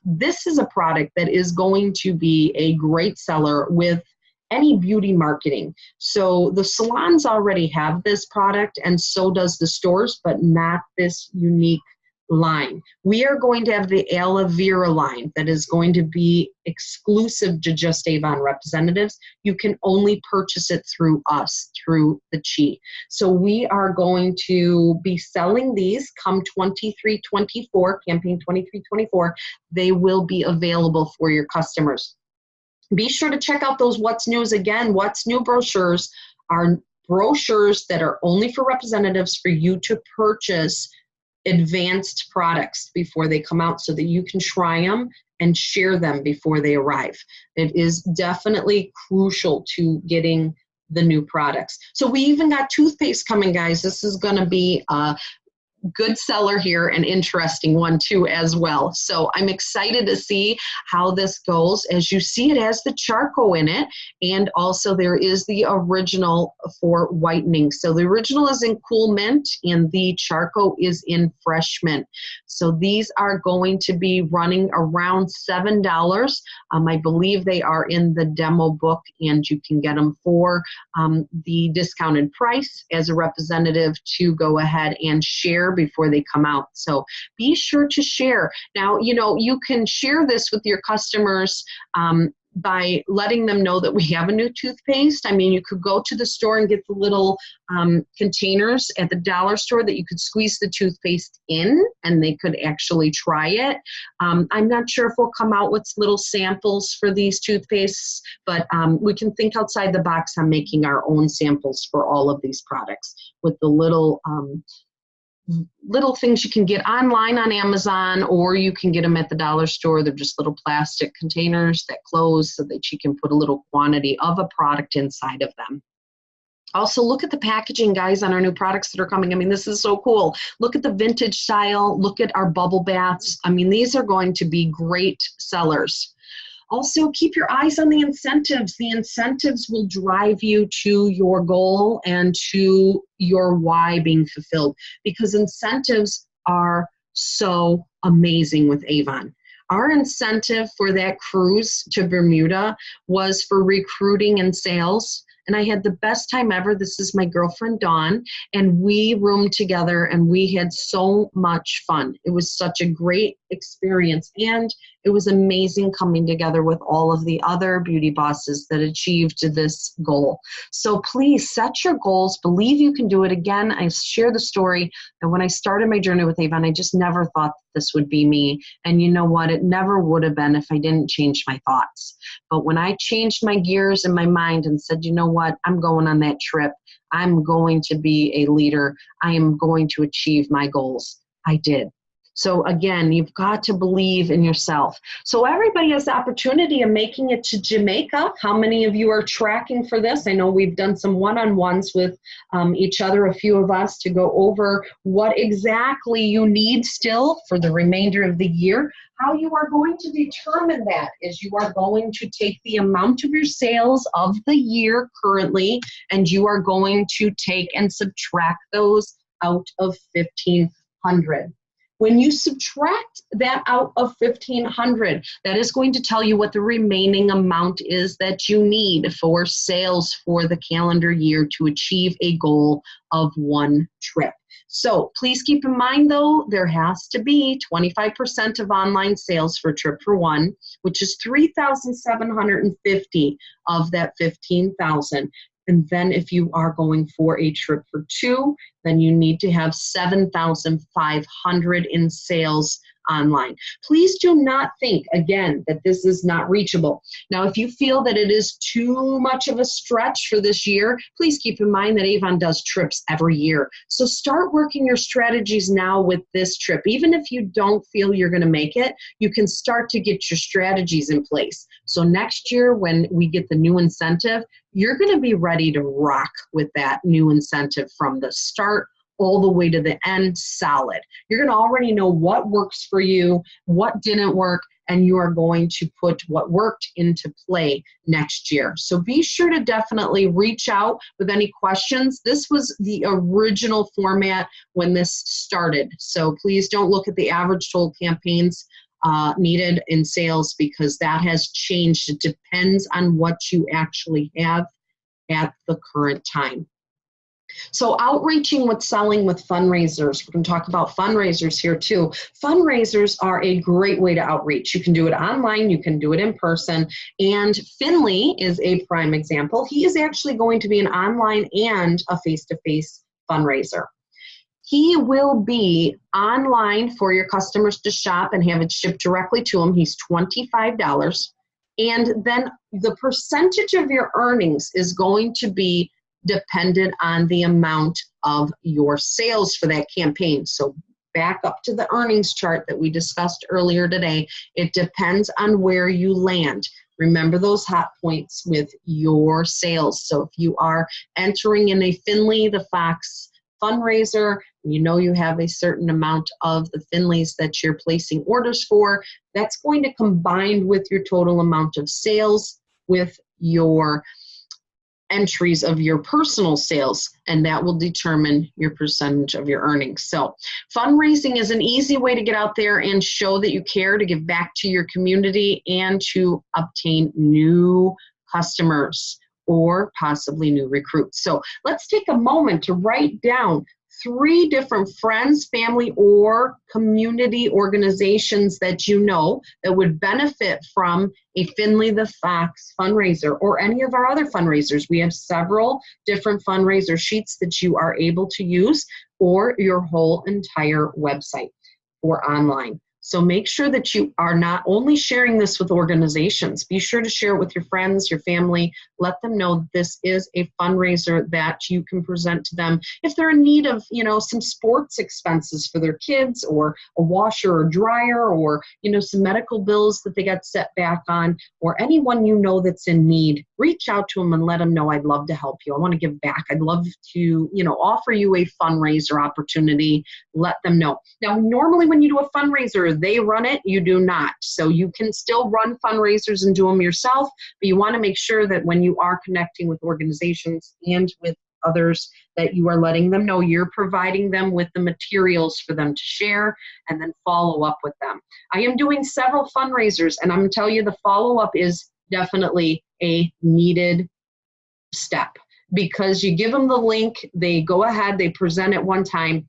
this is a product that is going to be a great seller with any beauty marketing. So the salons already have this product and so does the stores, but not this unique line. We are going to have the aloe vera line that is going to be exclusive to just Avon representatives. You can only purchase it through us, through the Chi. So we are going to be selling these come 23-24, campaign 23-24. They will be available for your customers. Be sure to check out those What's News. Again, What's New brochures are brochures that are only for representatives for you to purchase advanced products before they come out so that you can try them and share them before they arrive. It is definitely crucial to getting the new products. So we even got toothpaste coming, guys. This is going to be good seller here, an interesting one too as well. So I'm excited to see how this goes. As you see, it has the charcoal in it, and also there is the original for whitening. So the original is in cool mint and the charcoal is in fresh mint. So these are going to be running around $7. I believe they are in the demo book and you can get them for the discounted price as a representative to go ahead and share before they come out. So be sure to share. Now, you can share this with your customers by letting them know that we have a new toothpaste. I mean, you could go to the store and get the little containers at the dollar store that you could squeeze the toothpaste in and they could actually try it. I'm not sure if we'll come out with little samples for these toothpastes, but we can think outside the box on making our own samples for all of these products with the little things you can get online on Amazon, or you can get them at the dollar store. They're just little plastic containers that close so that you can put a little quantity of a product inside of them. Also, look at the packaging, guys, on our new products that are coming. I mean, this is so cool. Look at the vintage style. Look at our bubble baths. I mean, these are going to be great sellers. Also, keep your eyes on the incentives. The incentives will drive you to your goal and to your why being fulfilled, because incentives are so amazing with Avon. Our incentive for that cruise to Bermuda was for recruiting and sales. And I had the best time ever. This is my girlfriend, Dawn, and we roomed together and we had so much fun. It was such a great experience, and it was amazing coming together with all of the other beauty bosses that achieved this goal. So please set your goals. Believe you can do it. Again, I share the story that when I started my journey with Avon, I just never thought this would be me. And you know what? It never would have been if I didn't change my thoughts. But when I changed my gears in my mind and said, you know what? I'm going on that trip. I'm going to be a leader. I am going to achieve my goals. I did. So again, you've got to believe in yourself. So everybody has the opportunity of making it to Jamaica. How many of you are tracking for this? I know we've done some one-on-ones with each other, a few of us, to go over what exactly you need still for the remainder of the year. How you are going to determine that is you are going to take the amount of your sales of the year currently, and you are going to take and subtract those out of 1,500. When you subtract that out of 1,500, that is going to tell you what the remaining amount is that you need for sales for the calendar year to achieve a goal of 1 trip. So please keep in mind, though, there has to be 25% of online sales for trip for 1, which is 3,750 of that 15,000. And then if you are going for a trip for 2, then you need to have 7,500 in sales online. Please do not think, again, that this is not reachable. Now, if you feel that it is too much of a stretch for this year, please keep in mind that Avon does trips every year. So start working your strategies now with this trip. Even if you don't feel you're going to make it, you can start to get your strategies in place. So next year, when we get the new incentive, you're going to be ready to rock with that new incentive from the start all the way to the end, solid. You're going to already know what works for you, what didn't work, and you are going to put what worked into play next year. So be sure to definitely reach out with any questions. This was the original format when this started. So please don't look at the average total campaigns needed in sales, because that has changed. It depends on what you actually have at the current time. So outreaching with selling with fundraisers. We're going to talk about fundraisers here too. Fundraisers are a great way to outreach. You can do it online, you can do it in person, and Finley is a prime example. He is actually going to be an online and a face-to-face fundraiser. He will be online for your customers to shop and have it shipped directly to them. He's $25. And then the percentage of your earnings is going to be dependent on the amount of your sales for that campaign. So back up to the earnings chart that we discussed earlier today, it depends on where you land. Remember those hot points with your sales. So if you are entering in a Finley the Fox fundraiser, you know you have a certain amount of the Finleys that you're placing orders for, that's going to combine with your total amount of sales with your entries of your personal sales, and that will determine your percentage of your earnings. So fundraising is an easy way to get out there and show that you care, to give back to your community, and to obtain new customers or possibly new recruits. So let's take a moment to write down 3 different friends, family, or community organizations that you know that would benefit from a Finley the Fox fundraiser or any of our other fundraisers. We have several different fundraiser sheets that you are able to use, or your whole entire website or online. So make sure that you are not only sharing this with organizations, be sure to share it with your friends, your family. Let them know this is a fundraiser that you can present to them if they're in need of, some sports expenses for their kids, or a washer or dryer, or, some medical bills that they got set back on, or anyone that's in need. Reach out to them and let them know, I'd love to help you. I want to give back. I'd love to, offer you a fundraiser opportunity. Let them know. Now, normally when you do a fundraiser, they run it, you do not. So you can still run fundraisers and do them yourself, but you want to make sure that when you are connecting with organizations and with others, that you are letting them know you're providing them with the materials for them to share, and then follow up with them. I am doing several fundraisers, and I'm going to tell you the follow-up is definitely a needed step, because you give them the link, they go ahead, they present it one time,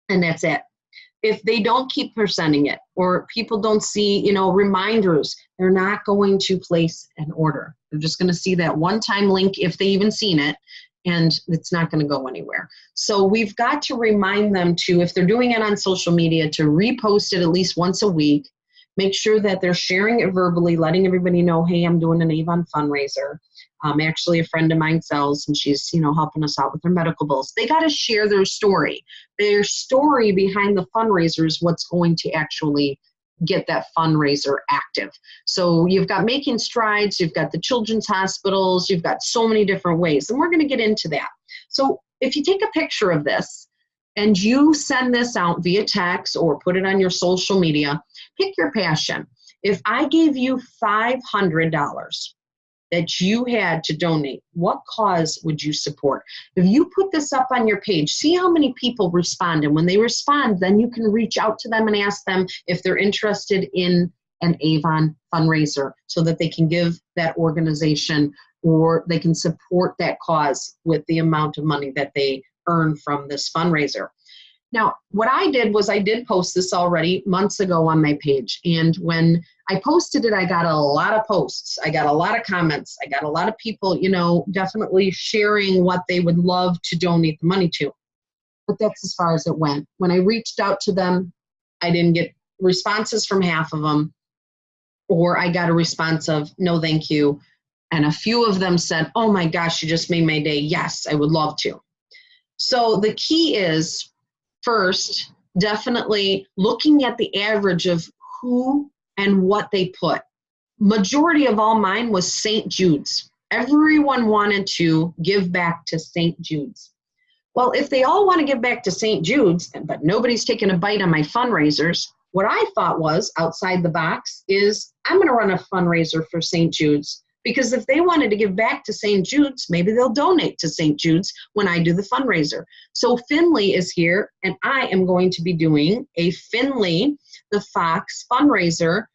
and that's it. If they don't keep presenting it, or people don't see, reminders, they're not going to place an order. They're just going to see that one-time link, if they even seen it, and it's not going to go anywhere. So we've got to remind them to, if they're doing it on social media, to repost it at least once a week. Make sure that they're sharing it verbally, letting everybody know, hey, I'm doing an Avon fundraiser. Actually, a friend of mine sells, and she's, helping us out with her medical bills. They got to share their story. Their story behind the fundraiser is what's going to actually get that fundraiser active. So you've got Making Strides, you've got the children's hospitals, you've got so many different ways, and we're going to get into that. So if you take a picture of this and you send this out via text or put it on your social media, pick your passion. If I gave you $500 that you had to donate, what cause would you support? If you put this up on your page, see how many people respond. And when they respond, then you can reach out to them and ask them if they're interested in an Avon fundraiser so that they can give that organization or they can support that cause with the amount of money that they earn from this fundraiser. Now, what I did was I did post this already months ago on my page. And when I posted it, I got a lot of posts. I got a lot of comments. I got a lot of people, definitely sharing what they would love to donate the money to. But that's as far as it went. When I reached out to them, I didn't get responses from half of them, or I got a response of no, thank you. And a few of them said, oh my gosh, you just made my day. Yes, I would love to. So the key is, first, definitely looking at the average of who and what they put. Majority of all mine was St. Jude's. Everyone wanted to give back to St. Jude's. Well, if they all want to give back to St. Jude's, but nobody's taking a bite on my fundraisers, what I thought was, outside the box, is I'm going to run a fundraiser for St. Jude's. Because if they wanted to give back to St. Jude's, maybe they'll donate to St. Jude's when I do the fundraiser. So Finley is here, and I am going to be doing a Finley the Fox fundraiser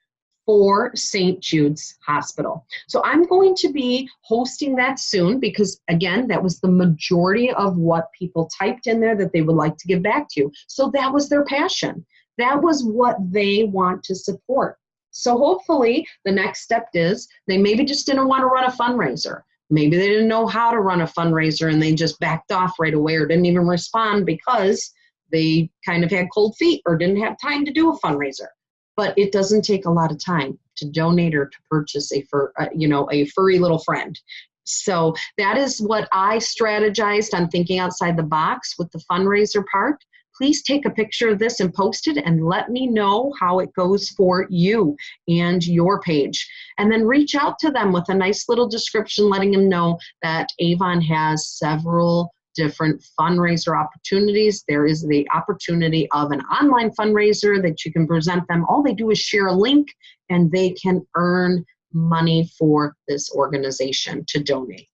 for St. Jude's Hospital. So I'm going to be hosting that soon because, again, that was the majority of what people typed in there that they would like to give back to. So that was their passion. That was what they want to support. So hopefully the next step is they maybe just didn't want to run a fundraiser. Maybe they didn't know how to run a fundraiser and they just backed off right away or didn't even respond because they kind of had cold feet or didn't have time to do a fundraiser. But it doesn't take a lot of time to donate or to purchase a furry little friend. So that is what I strategized on thinking outside the box with the fundraiser part. Please take a picture of this and post it and let me know how it goes for you and your page. And then reach out to them with a nice little description letting them know that Avon has several different fundraiser opportunities. There is the opportunity of an online fundraiser that you can present them. All they do is share a link and they can earn money for this organization to donate.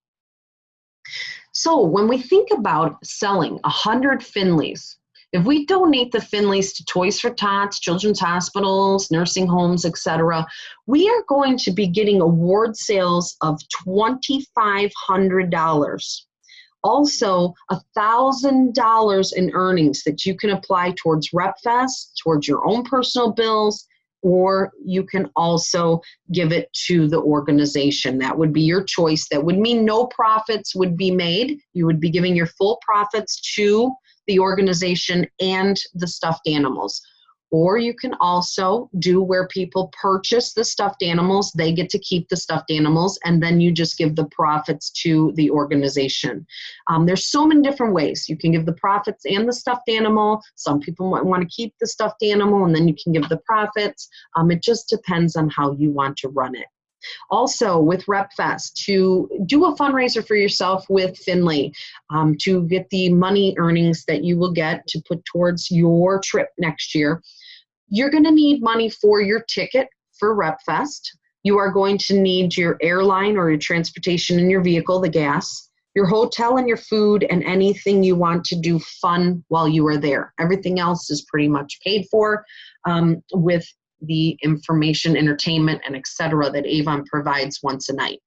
So when we think about selling 100 Finleys, if we donate the Finleys to Toys for Tots, children's hospitals, nursing homes, etc., we are going to be getting award sales of $2,500. Also, $1,000 in earnings that you can apply towards RepFest, towards your own personal bills, or you can also give it to the organization. That would be your choice. That would mean no profits would be made. You would be giving your full profits to the organization and the stuffed animals. Or you can also do where people purchase the stuffed animals, they get to keep the stuffed animals, and then you just give the profits to the organization. There's so many different ways. You can give the profits and the stuffed animal. Some people might want to keep the stuffed animal, and then you can give the profits. It just depends on how you want to run it. Also, with RepFest, to do a fundraiser for yourself with Finley, to get the money earnings that you will get to put towards your trip next year, you're going to need money for your ticket for RepFest. You are going to need your airline or your transportation in your vehicle, the gas, your hotel and your food, and anything you want to do fun while you are there. Everything else is pretty much paid for with the information, entertainment, and etc. that Avon provides once a night.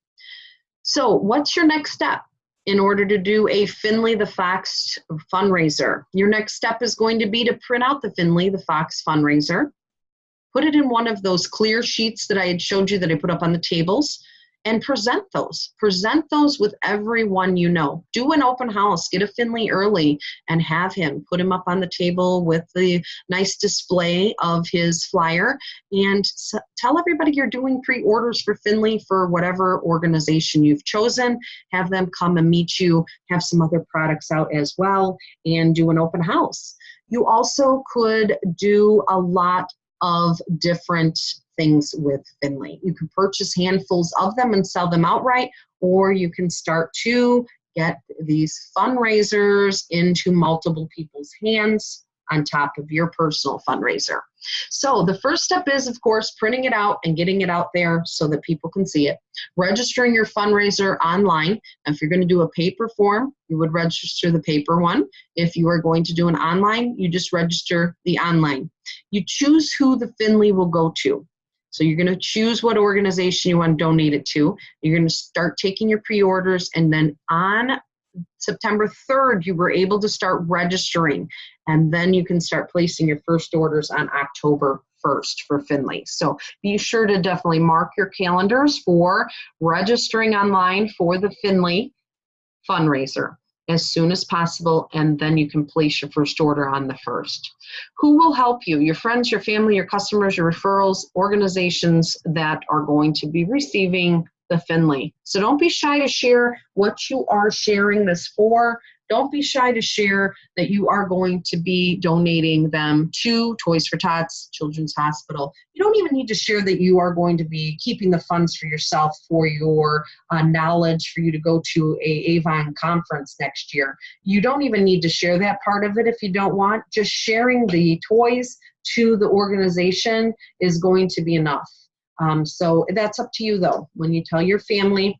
So what's your next step in order to do a Finley the Fox fundraiser? Your next step is going to be to print out the Finley the Fox fundraiser, put it in one of those clear sheets that I had showed you that I put up on the tables, and present those. Present those with everyone you know. Do an open house, get a Finley early, and have him put him up on the table with the nice display of his flyer, and tell everybody you're doing pre-orders for Finley for whatever organization you've chosen. Have them come and meet you, have some other products out as well, and do an open house. You also could do a lot of different things with Finley. You can purchase handfuls of them and sell them outright, or you can start to get these fundraisers into multiple people's hands. on top of your personal fundraiser. So the first step is, of course, printing it out and getting it out there so that people can see it. Registering your fundraiser online. If you're going to do a paper form, you would register the paper one. If you are going to do an online, you just register the online. You choose who the Finley will go to. So you're going to choose what organization you want to donate it to. You're going to start taking your pre-orders, and then on September 3rd, you were able to start registering, and then you can start placing your first orders on October 1st for Finley. So be sure to definitely mark your calendars for registering online for the Finley fundraiser as soon as possible, and then you can place your first order on the 1st. Who will help you? Your friends, your family, your customers, your referrals, organizations that are going to be receiving the Finley. So don't be shy to share what you are sharing this for. Don't be shy to share that you are going to be donating them to Toys for Tots Children's Hospital. You don't even need to share that you are going to be keeping the funds for yourself for your knowledge for you to go to a Avon conference next year. You don't even need to share that part of it if you don't want. Just sharing the toys to the organization is going to be enough. So that's up to you, though. When you tell your family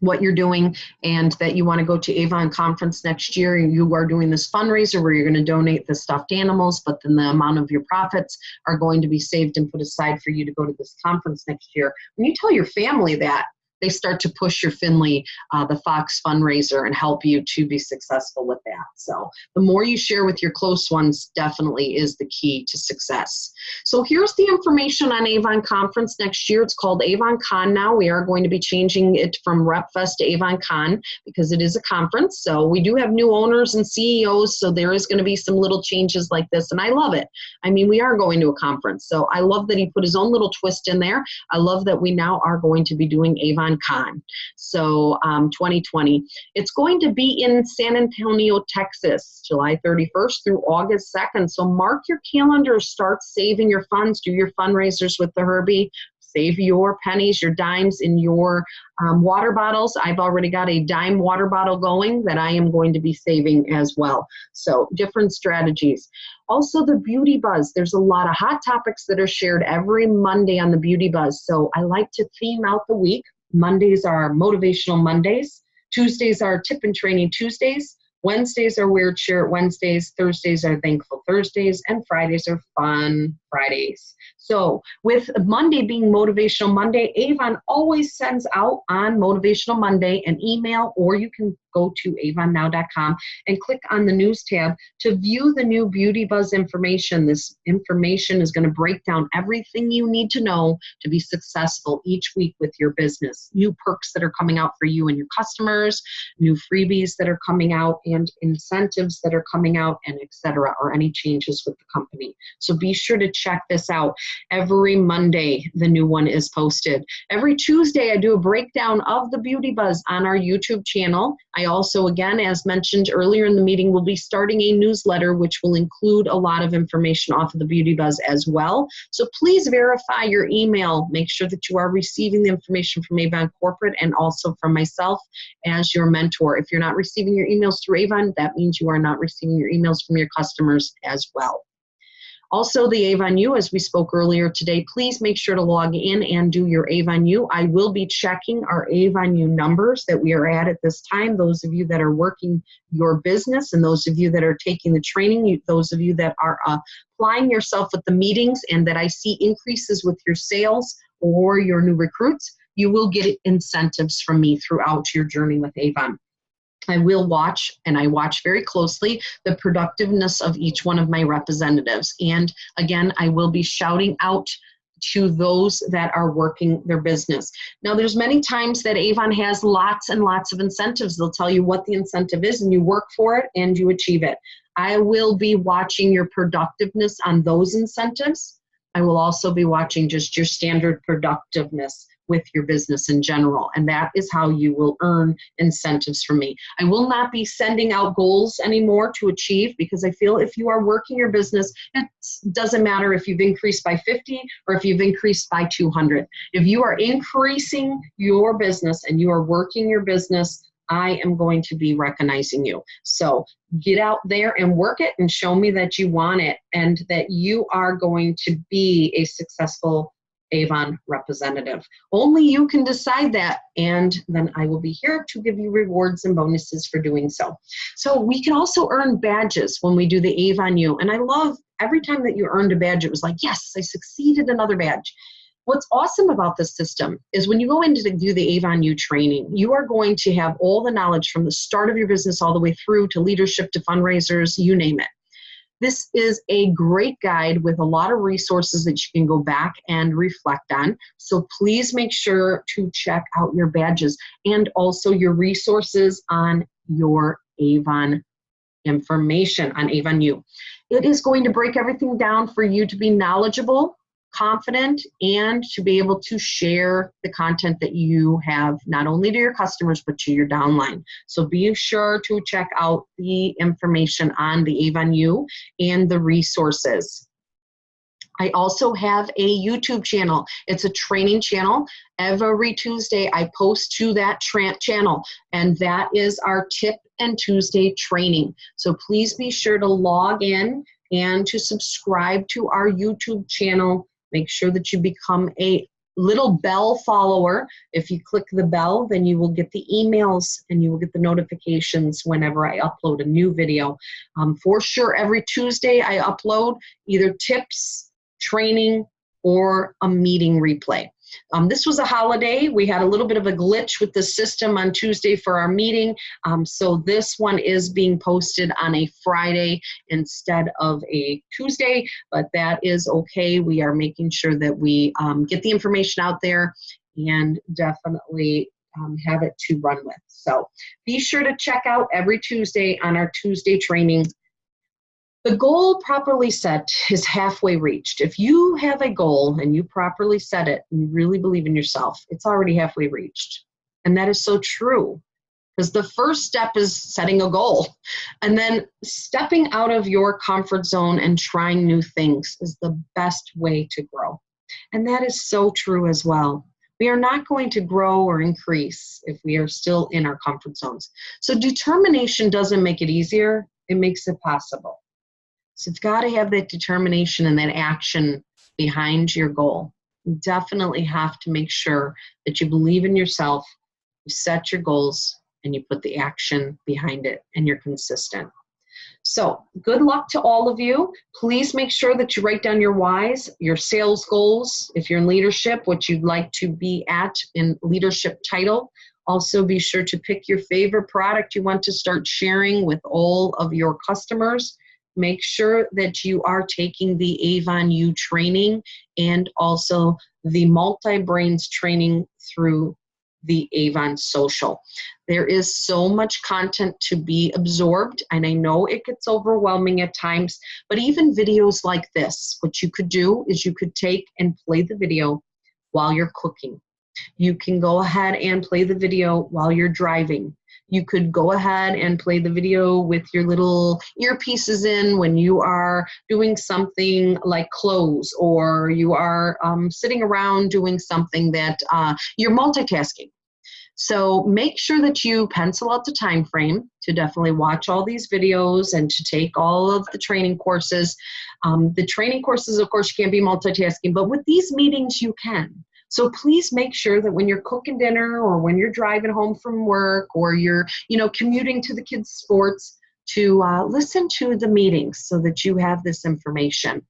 what you're doing and that you want to go to Avon conference next year, and you are doing this fundraiser where you're going to donate the stuffed animals, but then the amount of your profits are going to be saved and put aside for you to go to this conference next year. When you tell your family that, they start to push your Finley, the Fox fundraiser, and help you to be successful with that. So the more you share with your close ones definitely is the key to success. So here's the information on Avon Conference next year. It's called Avon Con now. We are going to be changing it from RepFest to Avon Con because it is a conference. So we do have new owners and CEOs, so there is going to be some little changes like this, and I love it. I mean, we are going to a conference, so I love that he put his own little twist in there. I love that we now are going to be doing Avon Con. So 2020. It's going to be in San Antonio, Texas, July 31st through August 2nd. So mark your calendar, start saving your funds, do your fundraisers with the Herbie. Save your pennies, your dimes in your water bottles. I've already got a dime water bottle going that I am going to be saving as well. So different strategies. Also the Beauty Buzz. There's a lot of hot topics that are shared every Monday on the Beauty Buzz. So I like to theme out the week. Mondays are Motivational Mondays. Tuesdays are Tip and Training Tuesdays. Wednesdays are Weird Share Wednesdays. Thursdays are Thankful Thursdays. And Fridays are Fun Fridays. So with Monday being Motivational Monday, Avon always sends out on Motivational Monday an email, or you can go to avonnow.com and click on the news tab to view the new Beauty Buzz information. This information is going to break down everything you need to know to be successful each week with your business. New perks that are coming out for you and your customers, new freebies that are coming out, and incentives that are coming out, and etc., or any changes with the company. So be sure to check this out. Every Monday, the new one is posted. Every Tuesday, I do a breakdown of the Beauty Buzz on our YouTube channel. I also, again, as mentioned earlier in the meeting, will be starting a newsletter which will include a lot of information off of the Beauty Buzz as well. So please verify your email. Make sure that you are receiving the information from Avon Corporate and also from myself as your mentor. If you're not receiving your emails through Avon, that means you are not receiving your emails from your customers as well. Also, the Avon U, as we spoke earlier today, please make sure to log in and do your Avon U. I will be checking our Avon U numbers that we are at this time. Those of you that are working your business, and those of you that are taking the training, those of you that are applying yourself at the meetings and that I see increases with your sales or your new recruits, you will get incentives from me throughout your journey with Avon. I will watch, and I watch very closely, the productiveness of each one of my representatives. And again, I will be shouting out to those that are working their business. Now, there's many times that Avon has lots and lots of incentives. They'll tell you what the incentive is, and you work for it, and you achieve it. I will be watching your productiveness on those incentives. I will also be watching just your standard productiveness with your business in general, and that is how you will earn incentives from me. I will not be sending out goals anymore to achieve, because I feel if you are working your business, it doesn't matter if you've increased by 50 or if you've increased by 200. If you are increasing your business and you are working your business I am going to be recognizing you. So get out there and work it and show me that you want it and that you are going to be a successful Avon representative. Only you can decide that, and then I will be here to give you rewards and bonuses for doing so. So we can also earn badges when we do the Avon U, and I love every time that you earned a badge, it was like, yes, I succeeded, another badge. What's awesome about this system is when you go in to do the Avon U training, you are going to have all the knowledge from the start of your business all the way through to leadership, to fundraisers, you name it. This is a great guide with a lot of resources that you can go back and reflect on. So please make sure to check out your badges and also your resources on your Avon information on Avon U. It is going to break everything down for you to be knowledgeable, confident, and to be able to share the content that you have not only to your customers but to your downline. So be sure to check out the information on the Avon U and the resources. I also have a YouTube channel. It's a training channel. Every Tuesday I post to that channel, and that is our Tip and Tuesday training. So please be sure to log in and to subscribe to our YouTube channel. Make sure that you become a little bell follower. If you click the bell, then you will get the emails and you will get the notifications whenever I upload a new video. For sure, every Tuesday I upload either tips, training, or a meeting replay. This was a holiday. We had a little bit of a glitch with the system on Tuesday for our meeting. So this one is being posted on a Friday instead of a Tuesday, but that is okay. We are making sure that we get the information out there and definitely have it to run with. So be sure to check out every Tuesday on our Tuesday training. The goal properly set is halfway reached. If you have a goal and you properly set it and you really believe in yourself, it's already halfway reached. And that is so true, because the first step is setting a goal. And then stepping out of your comfort zone and trying new things is the best way to grow. And that is so true as well. We are not going to grow or increase if we are still in our comfort zones. So determination doesn't make it easier, it makes it possible. So you've got to have that determination and that action behind your goal. You definitely have to make sure that you believe in yourself, you set your goals, and you put the action behind it, and you're consistent. So good luck to all of you. Please make sure that you write down your whys, your sales goals, if you're in leadership, what you'd like to be at in leadership title. Also be sure to pick your favorite product you want to start sharing with all of your customers. Make sure that you are taking the Avon U training and also the multi-brains training through the Avon Social. There is so much content to be absorbed, and I know it gets overwhelming at times, but even videos like this, what you could do is you could take and play the video while you're cooking. You can go ahead and play the video while you're driving. You could go ahead and play the video with your little earpieces in when you are doing something like clothes, or you are sitting around doing something that you're multitasking. So make sure that you pencil out the time frame to definitely watch all these videos and to take all of the training courses. The training courses, of course, you can't be multitasking, but with these meetings you can. So please make sure that when you're cooking dinner or when you're driving home from work or you're, commuting to the kids' sports, to listen to the meetings so that you have this information.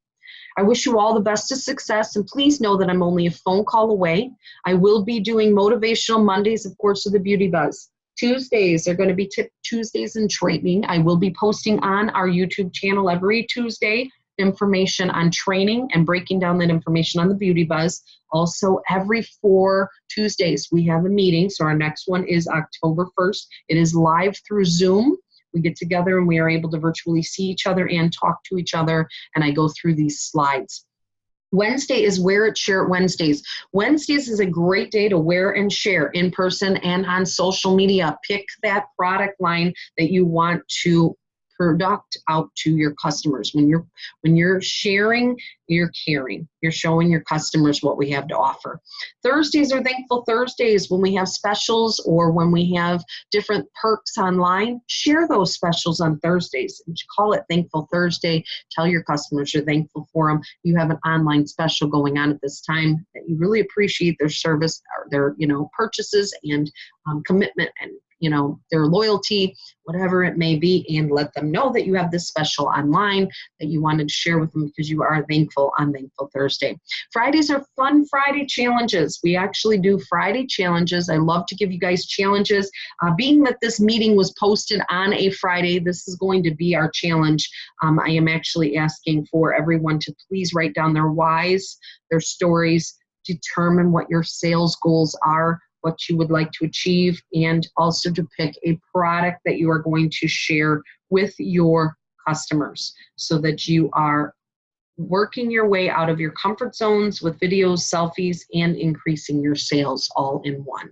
I wish you all the best of success, and please know that I'm only a phone call away. I will be doing Motivational Mondays, of course, with the Beauty Buzz. Tuesdays are going to be Tip Tuesdays and training. I will be posting on our YouTube channel every Tuesday information on training and breaking down that information on the Beauty Buzz. Also, every 4 Tuesdays, we have a meeting. So our next one is October 1st. It is live through Zoom. We get together and we are able to virtually see each other and talk to each other, and I go through these slides. Wednesday is Wear It, Share It Wednesdays. Wednesdays is a great day to wear and share in person and on social media. Pick that product line that you want to product out to your customers. When you're sharing, you're caring. You're showing your customers what we have to offer. Thursdays are Thankful Thursdays. When we have specials or when we have different perks online, share those specials on Thursdays. And call it Thankful Thursday. Tell your customers you're thankful for them. You have an online special going on at this time that you really appreciate their service, or their purchases and commitment, and their loyalty, whatever it may be, and let them know that you have this special online that you wanted to share with them because you are thankful on Thankful Thursday. Fridays are fun Friday challenges. We actually do Friday challenges. I love to give you guys challenges. Being that this meeting was posted on a Friday, this is going to be our challenge. I am actually asking for everyone to please write down their whys, their stories, determine what your sales goals are, what you would like to achieve, and also to pick a product that you are going to share with your customers so that you are working your way out of your comfort zones with videos, selfies, and increasing your sales all in one.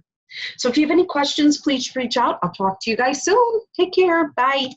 So if you have any questions, please reach out. I'll talk to you guys soon. Take care. Bye.